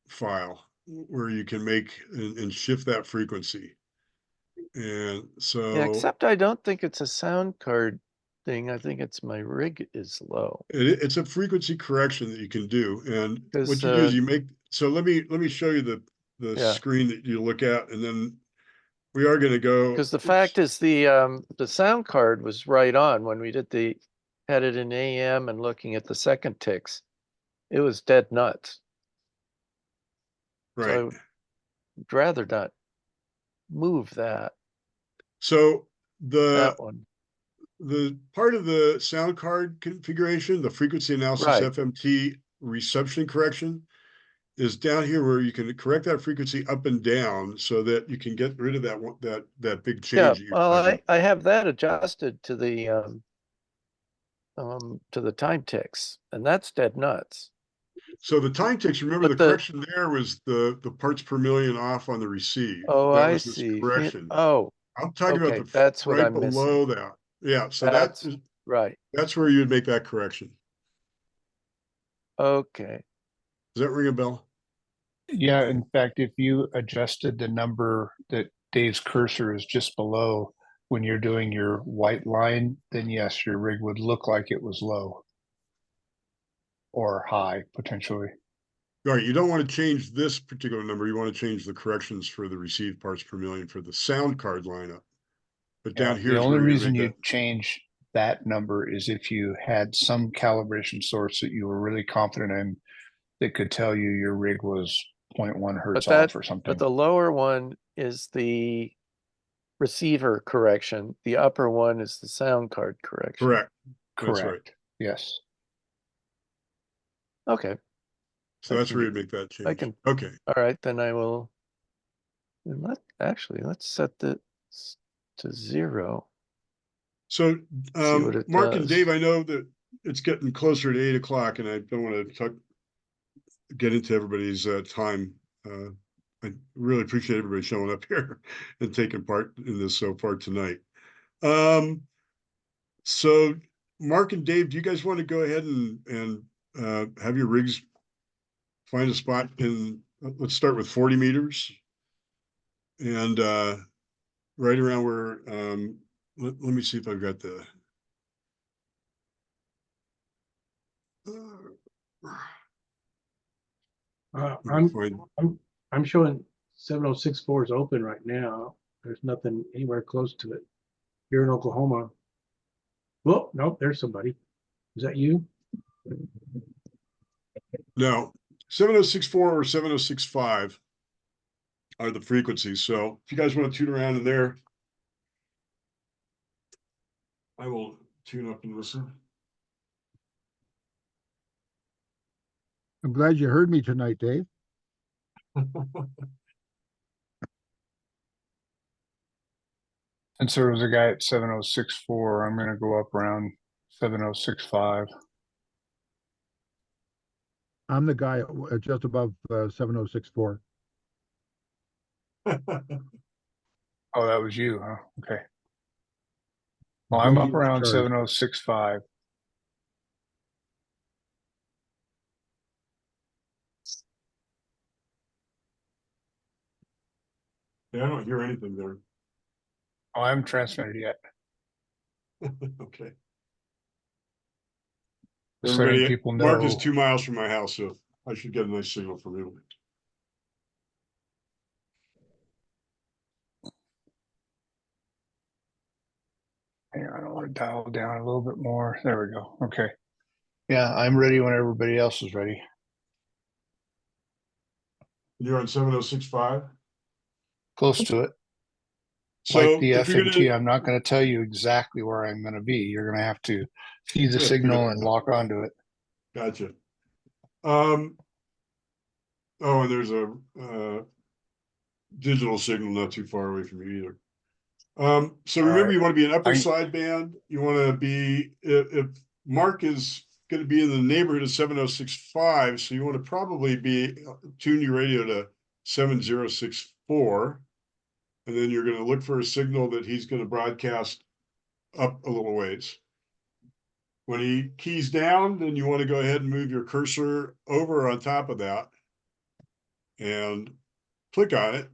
file, where you can make and shift that frequency. And so Yeah, except I don't think it's a sound card thing. I think it's my rig is low. it's a frequency correction that you can do. And what 'Cause, you do is you make, so let me show you the Yeah. screen that you look at, and then we are going to go. Because the fact is the sound card was right on when we had it in AM and looking at the second ticks. It was dead nuts. Right. So I would rather not move that So the one. the part of the sound card configuration, the frequency analysis Right. FMT reception correction, is down here where you can correct that frequency up and down so that you can get rid of that big change. Yeah, that you're well, talking I have that adjusted to the time ticks, and that's dead nuts. So the time ticks, remember But the correction there was the parts per million off on the receive. Oh, That I was this see. correction. Oh, I'm talking okay, about that's what right I'm missing. below that. Yeah, so That's right. that's where you would make that correction. Okay. Does that ring a bell? Yeah, in fact, if you adjusted the number that Dave's cursor is just below when you're doing your white line, then yes, your rig would look like it was low or high potentially. All right, you don't want to change this particular number. You want to change the corrections for the received parts per million for the sound card lineup. But down here the is only where you reason make you that. change that number is if you had some calibration source that you were really confident in that could tell you your rig was 0.1 hertz off or something. But the lower one is the receiver correction. The upper one is the sound card correction. Correct. That's Correct. right. Yes. Okay. So that's where you make that change. I can. Okay. All right, then I will. Let's set this to 0. So See what it Mark and does. Dave, I know that it's getting closer to 8 o'clock, and I don't want to get into everybody's time. I really appreciate everybody showing up here and taking part in this so far tonight. So Mark and Dave, do you guys want to go ahead and have your rigs find a spot in, let's start with 40 meters and right around where, let me see if I've got the, I'm showing 7064 is open right now. There's nothing anywhere close to it here in Oklahoma. Well, no, there's somebody. Is that you? No, 7064 or 7065 are the frequencies. So if you guys want to tune around in there, I will tune up and listen. I'm glad you heard me tonight, Dave. Since there was a guy at 7064, I'm gonna go up around 7065. I'm the guy just above 7064. Oh, that was you, huh? Okay. Well, I'm up around 7065. Yeah, I don't hear anything there. Oh, I haven't transmitted yet. Okay. Just letting Everybody, people Mark is know. 2 miles from my house, so I should get a nice signal from him. Hang on, I want to dial down a little bit more. There we go. Okay. Yeah, I'm ready when everybody else is ready. You're on 7065. Close to it. So Like the if you're FMT, gonna, I'm not going to tell you exactly where I'm going to be. You're going to have to see the Yeah, signal yeah. and lock onto it. Gotcha. Oh, and there's a digital signal not too far away from you either. So All remember, right. you want to be an upper I- sideband. You want to be, if Mark is going to be in the neighborhood of 7065, so you want to probably be tune your radio to 7064, and then you're going to look for a signal that he's going to broadcast up a little ways. When he keys down, then you want to go ahead and move your cursor over on top of that and click on it.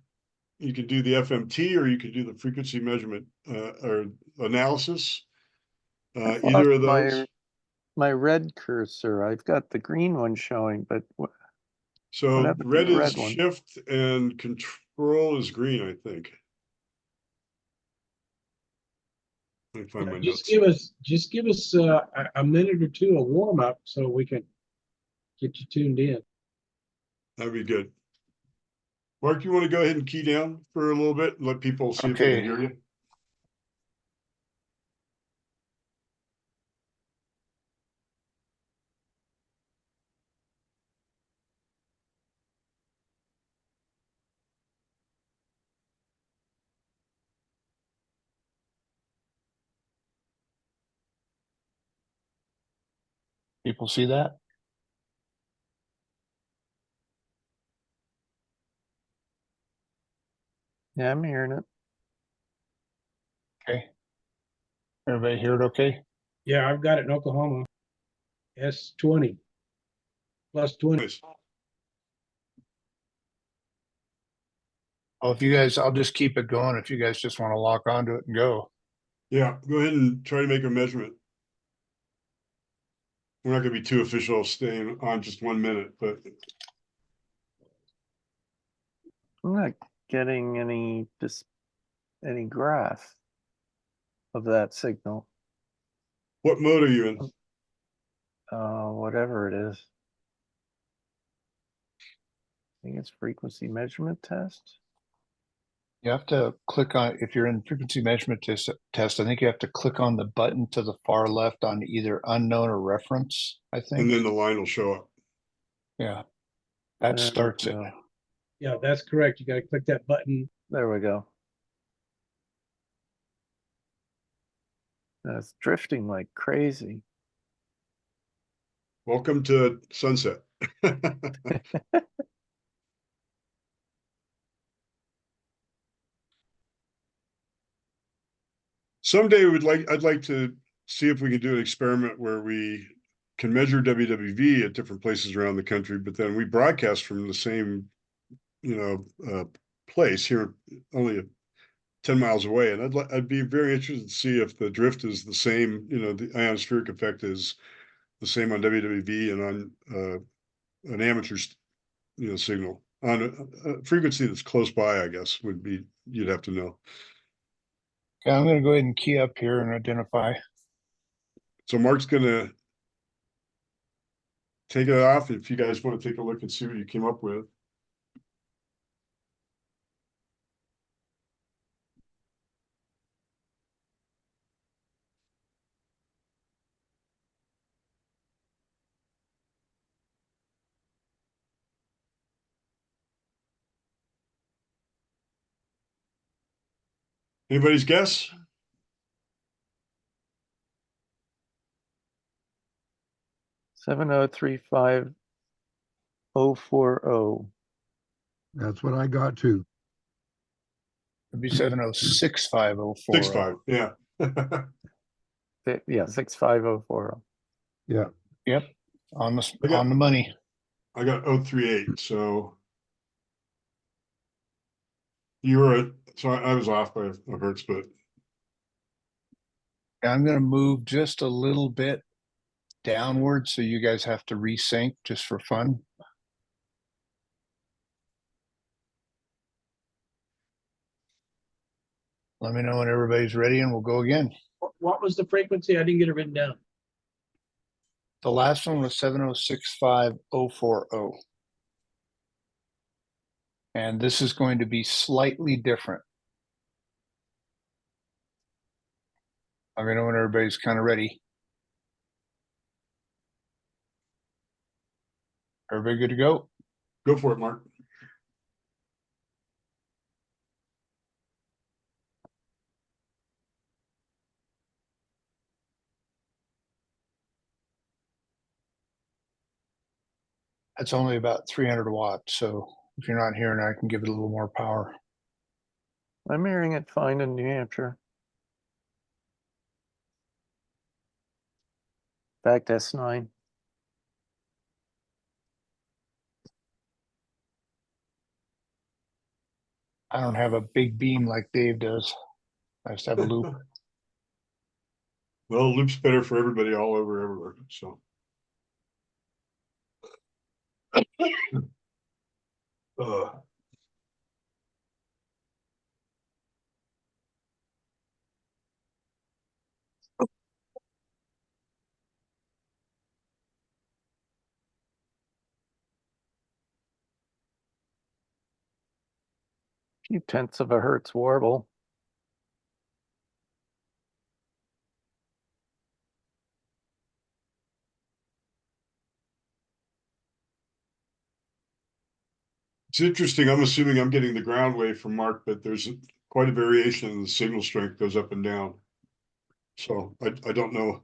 You can do the FMT or you can do the frequency measurement or analysis. Either of those. My red cursor, I've got the green one showing, but what So happened to red the is red one? shift and control is green, I think. Let me find my notes. Just give us a minute or two of warm up so we can get you tuned in. That'd be good. Mark, you want to go ahead and key down for a little bit and let people see if they can Okay. hear you? People see that? Yeah, I'm hearing it. Okay. Everybody hear it okay? Yeah, I've got it in Oklahoma. S20 plus 20. Nice. Well, if you guys, I'll just keep it going. If you guys just want to lock onto it and go. Yeah, go ahead and try to make a measurement. We're not going to be too official staying on just 1 minute, but I'm not getting any graph of that signal. what mode are you in? Whatever it is. I think it's frequency measurement test. You have to click on, if you're in frequency measurement test, I think you have to click on the button to the far left on either unknown or reference, I think. And then the line will show up. Yeah. That starts it. Yeah, that's correct. You got to click that button. There we go. That's drifting like crazy. Welcome to sunset. Someday I'd like to see if we can do an experiment where we can measure WWV at different places around the country, but then we broadcast from the same, place here, only 10 miles away. And I'd be very interested to see if the drift is the same, the ionospheric effect is the same on WWV and on an amateur, signal on a frequency that's close by, I guess you'd have to know. Okay, I'm going to go ahead and key up here and identify. So Mark's gonna take it off if you guys want to take a look and see what you came up with. Anybody's guess? Seven oh three five oh four oh. That's what I got too. It'd be 7065040. 6-5, yeah. Yeah, 65040. Yeah. Yep, on the I got- on the money. I got 038, so you were so I was off by a hertz, but I'm going to move just a little bit downward, so you guys have to resync just for fun. Let me know when everybody's ready, and we'll go again. What was the frequency? I didn't get it written down. The last one was 7065040. And this is going to be slightly different. Let me know when everybody's kind of ready. Everybody good to go? go for it, Mark. That's only about 300 watts. So if you're not hearing, I can give it a little more power. I'm hearing it fine in New Hampshire. Back to S9. I don't have a big beam like Dave does. I just have a loop. Well, loop's better for everybody all over everywhere. So Few tenths of a hertz warble. it's interesting. I'm assuming I'm getting the ground wave from Mark, but there's quite a variation in the signal strength goes up and down. So I don't know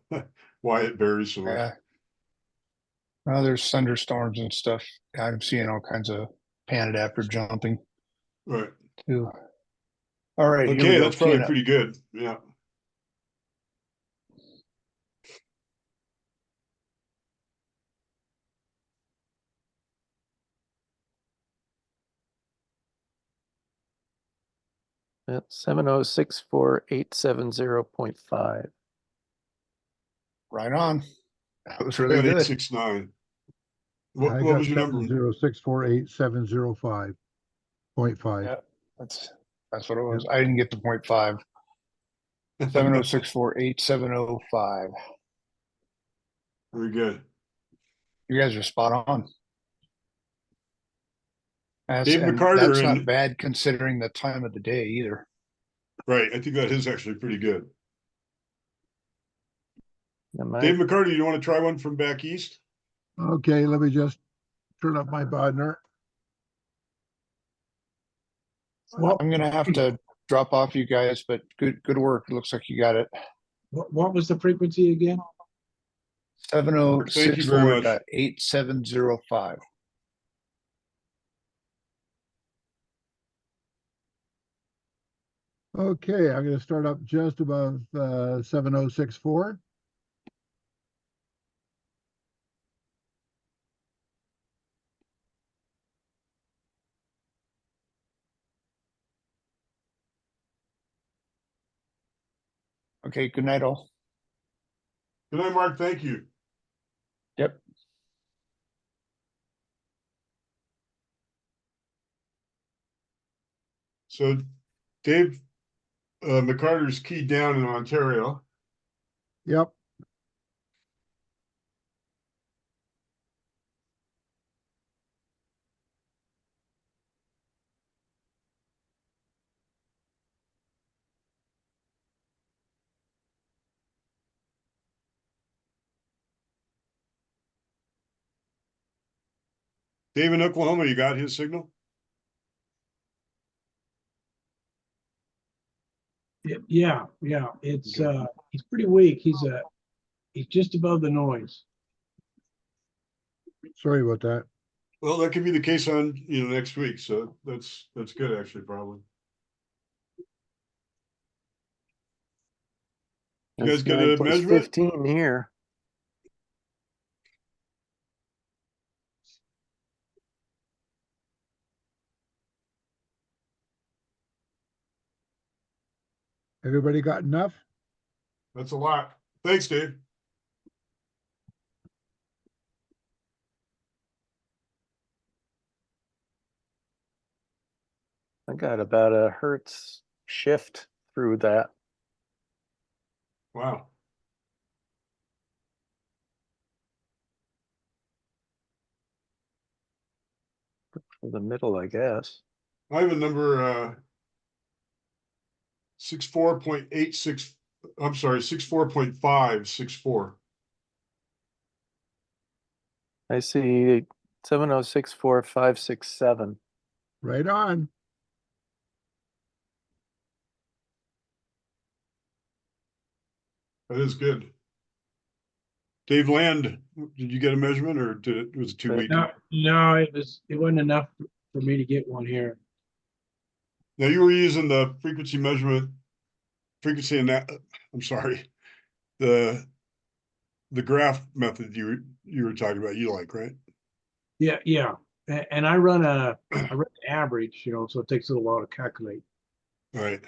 why it varies so much. Yeah. Well, there's thunderstorms and stuff. I'm seeing all kinds of pan adapter jumping Right. too. All right. Here we Okay, go. that's probably Keying up. pretty good. Yeah. At 7064870.5. Right on. That was I really got good. 869. What I what got was your number? 7064870.5. Yeah, that's what it was. I didn't get the 0.5. 7064870.5. Very good. You guys are spot on. Dave McCarter That's not and bad considering the time of the day either. right. I think that is actually pretty good. Yeah, Dave McCarty, you want to try one from back east? Okay, let me just turn up my Bodner. What, I'm gonna have to drop off you guys, but good work. It looks like you got it. what was the frequency again? Thank you very much. 7064870.5. Okay, I'm going to start up just above 7064. Okay, good night all. Good night, Mark. Thank you. Yep. So Dave McCarter's keyed down in Ontario. Yep. Dave in Oklahoma, you got his signal? Yeah, it's he's pretty weak. He's just above the noise. Sorry about that. Well, that could be the case on, next week. So that's good, actually, probably. You guys That's get 9 a plus measurement? 15 here. Everybody got enough? That's a lot. Thanks, Dave. I got about a hertz shift through that. Wow. For the middle, I guess. I have a number 64.86. I'm sorry, 64.564. I see 7064567. Right on. That is good. Dave Land, did you get a measurement, or was it too weak? No, it wasn't enough for me to get one here. Now you were using the frequency measurement, and that, I'm sorry, the graph method you were talking about, right? Yeah. And I run an average, so it takes a little while to calculate. All right.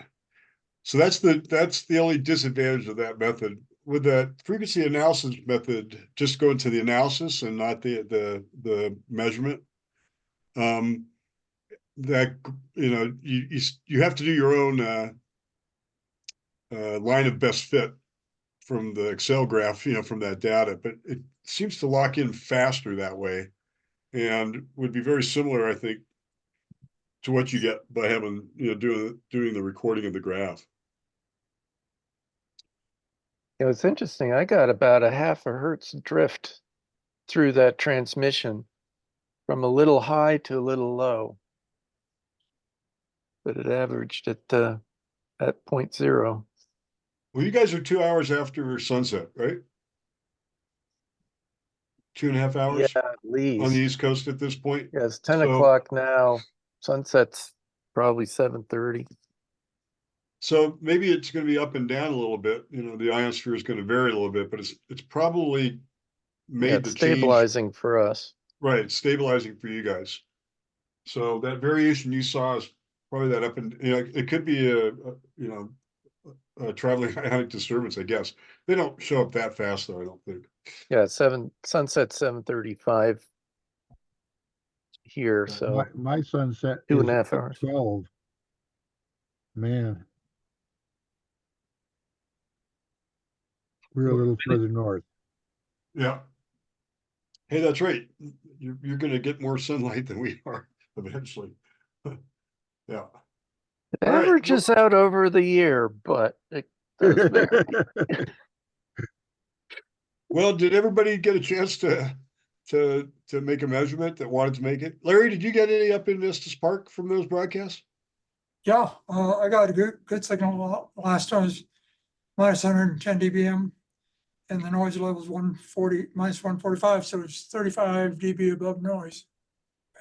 So that's the only disadvantage of that method. With that frequency analysis method, just go into the analysis and not the measurement. That you have to do your own line of best fit from the Excel graph, from that data, but it seems to lock in faster that way, and would be very similar, I think, to what you get by having doing the recording of the graph. It's interesting. I got about a half a hertz drift through that transmission from a little high to a little low, but it averaged at 0.0. Well, you guys are 2 hours after sunset, right? 2.5 hours Yeah, at least. on the East Coast at this point. Yeah, it's 10 So- o'clock now. Sunset's probably 7:30. So maybe it's going to be up and down a little bit. The ionosphere is going to vary a little bit, but it's probably made Yeah, the it's change. stabilizing for us. Right, it's stabilizing for you guys. So that variation you saw is probably that up and it could be a traveling ionic disturbance, I guess. They don't show up that fast though, I don't think. Yeah, sunset 7:35 here, so My sunset two is and a half hours. 12. Man. We're a little further north. Yeah. Hey, that's right. You're going to get more sunlight than we are eventually. Yeah. It All right, averages out over the year, but it does vary. Well, did everybody get a chance to make a measurement that wanted to make it? Larry, did you get any up in Estes Park from those broadcasts? Yeah, I got a good signal. Last time was minus 110 dBm, and the noise level is 140 minus 145, so it's 35 dB above noise.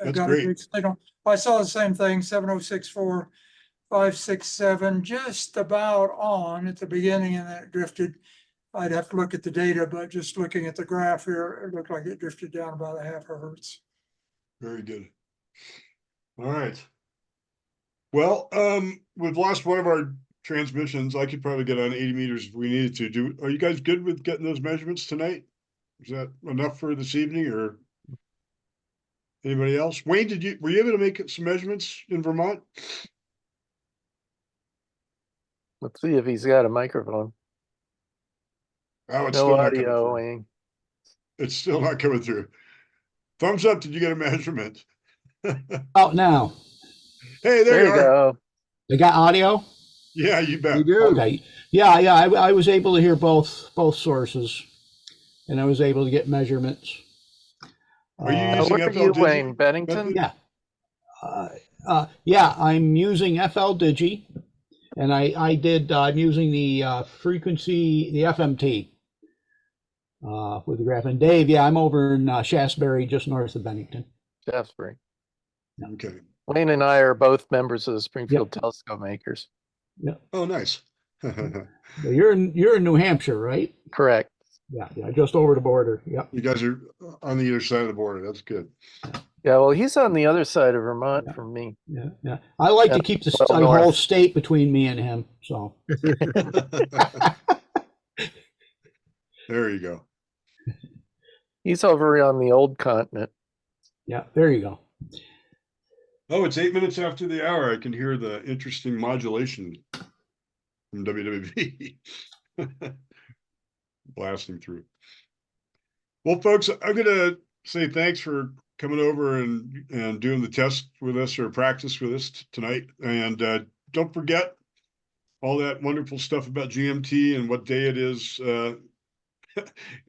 I That's got great. a good signal. I saw the same thing, 7064567, just about on at the beginning, and then it drifted. I'd have to look at the data, but just looking at the graph here, it looked like it drifted down about a half a hertz. Very good. All right. Well, we've lost one of our transmissions. I could probably get on 80 meters if we needed to. Are you guys good with getting those measurements tonight? Is that enough for this evening, or anybody else? Wayne, were you able to make some measurements in Vermont? Let's see if he's got a microphone. Oh, it's No still not coming audio, through. Wayne. It's still not coming through. Thumbs up. Did you get a measurement? Oh, now Hey, there you are. go. they got audio. Yeah, you bet. We do. Okay, yeah. I was able to hear both sources, and I was able to get measurements. Are you using Where are FL you, Digi Wayne? Bennington? method? Yeah. Yeah, I'm using FL Digi, And I did, I'm using the frequency, the FMT with the graph. And Dave, yeah, I'm over in Shasberry, just north of Bennington. Shaftesbury. Okay. Wayne and I are both members of the Springfield Telescope Makers. Yeah. Oh, nice. But you're in New Hampshire, right? Correct. Yeah, just over the border. Yep. You guys are on the other side of the border. That's good. Yeah, well, he's on the other side of Vermont from me. Yeah. I like to keep the whole state between me and him. So there you go. He's over on the old continent. Yeah, there you go. Oh, it's 8 minutes after the hour. I can hear the interesting modulation from WWV blasting through. Well, folks, I'm going to say thanks for coming over and doing the test with us or practice with us tonight. And don't forget all that wonderful stuff about GMT and what day it is.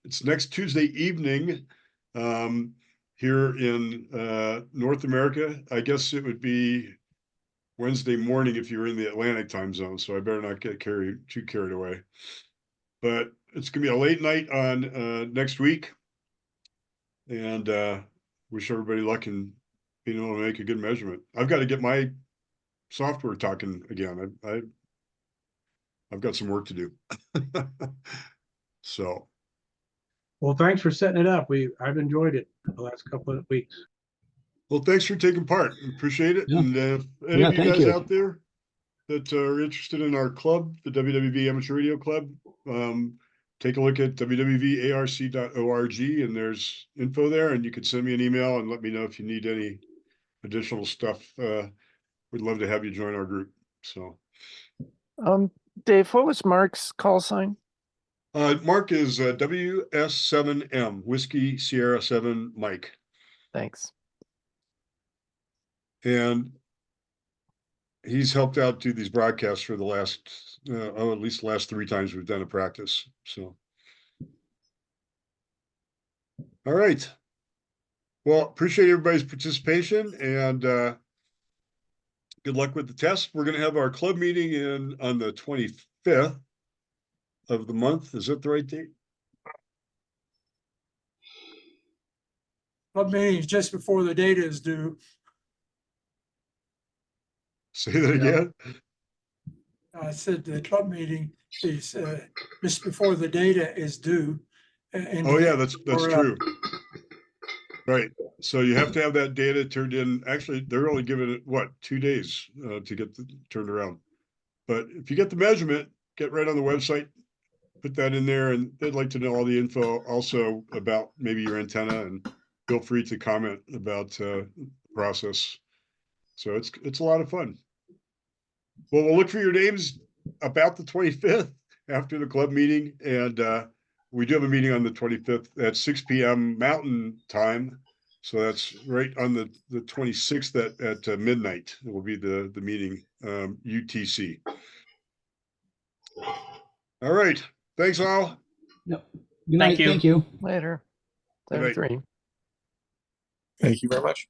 It's next Tuesday evening here in North America. I guess it would be Wednesday morning if you're in the Atlantic time zone. So I better not get too carried away. But it's going to be a late night on next week. And wish everybody luck in being able to make a good measurement. I've got to get my software talking again. I've got some work to do. So. Well, thanks for setting it up. I've enjoyed it the last couple of weeks. Well, thanks for taking part. Appreciate it. Yeah. And if any of you thank guys you. out there that are interested in our club, the WWV Amateur Radio Club, take a look at wwwarc.org and there's info there, and you can send me an email and let me know if you need any additional stuff. We'd love to have you join our group. So, Dave, what was Mark's call sign? Mark is WS7M, Whiskey Sierra 7 Mike. Thanks. And he's helped out do these broadcasts for the last, at least the last 3 times we've done a practice. So, all right. Well, appreciate everybody's participation and good luck with the test. We're going to have our club meeting on the 25th of the month. Is that the right date? Club meeting is just before the data is due. Say that again. I said the club meeting is just before the data is due. Oh yeah, that's true. Right. So you have to have that data turned in. Actually, they're only giving it, what, 2 days to get turned around. But if you get the measurement, get right on the website, put that in there, and they'd like to know all the info also about maybe your antenna, and feel free to comment about the process. So it's a lot of fun. Well, we'll look for your names about the 25th after the club meeting, and we do have a meeting on the 25th at 6 p.m. Mountain Time. So that's right on the 26th at midnight. It will be the meeting, UTC. All right. Thanks all. Yep. Good night. Thank you. Thank you. Later. Good night. 3. Thank you very much.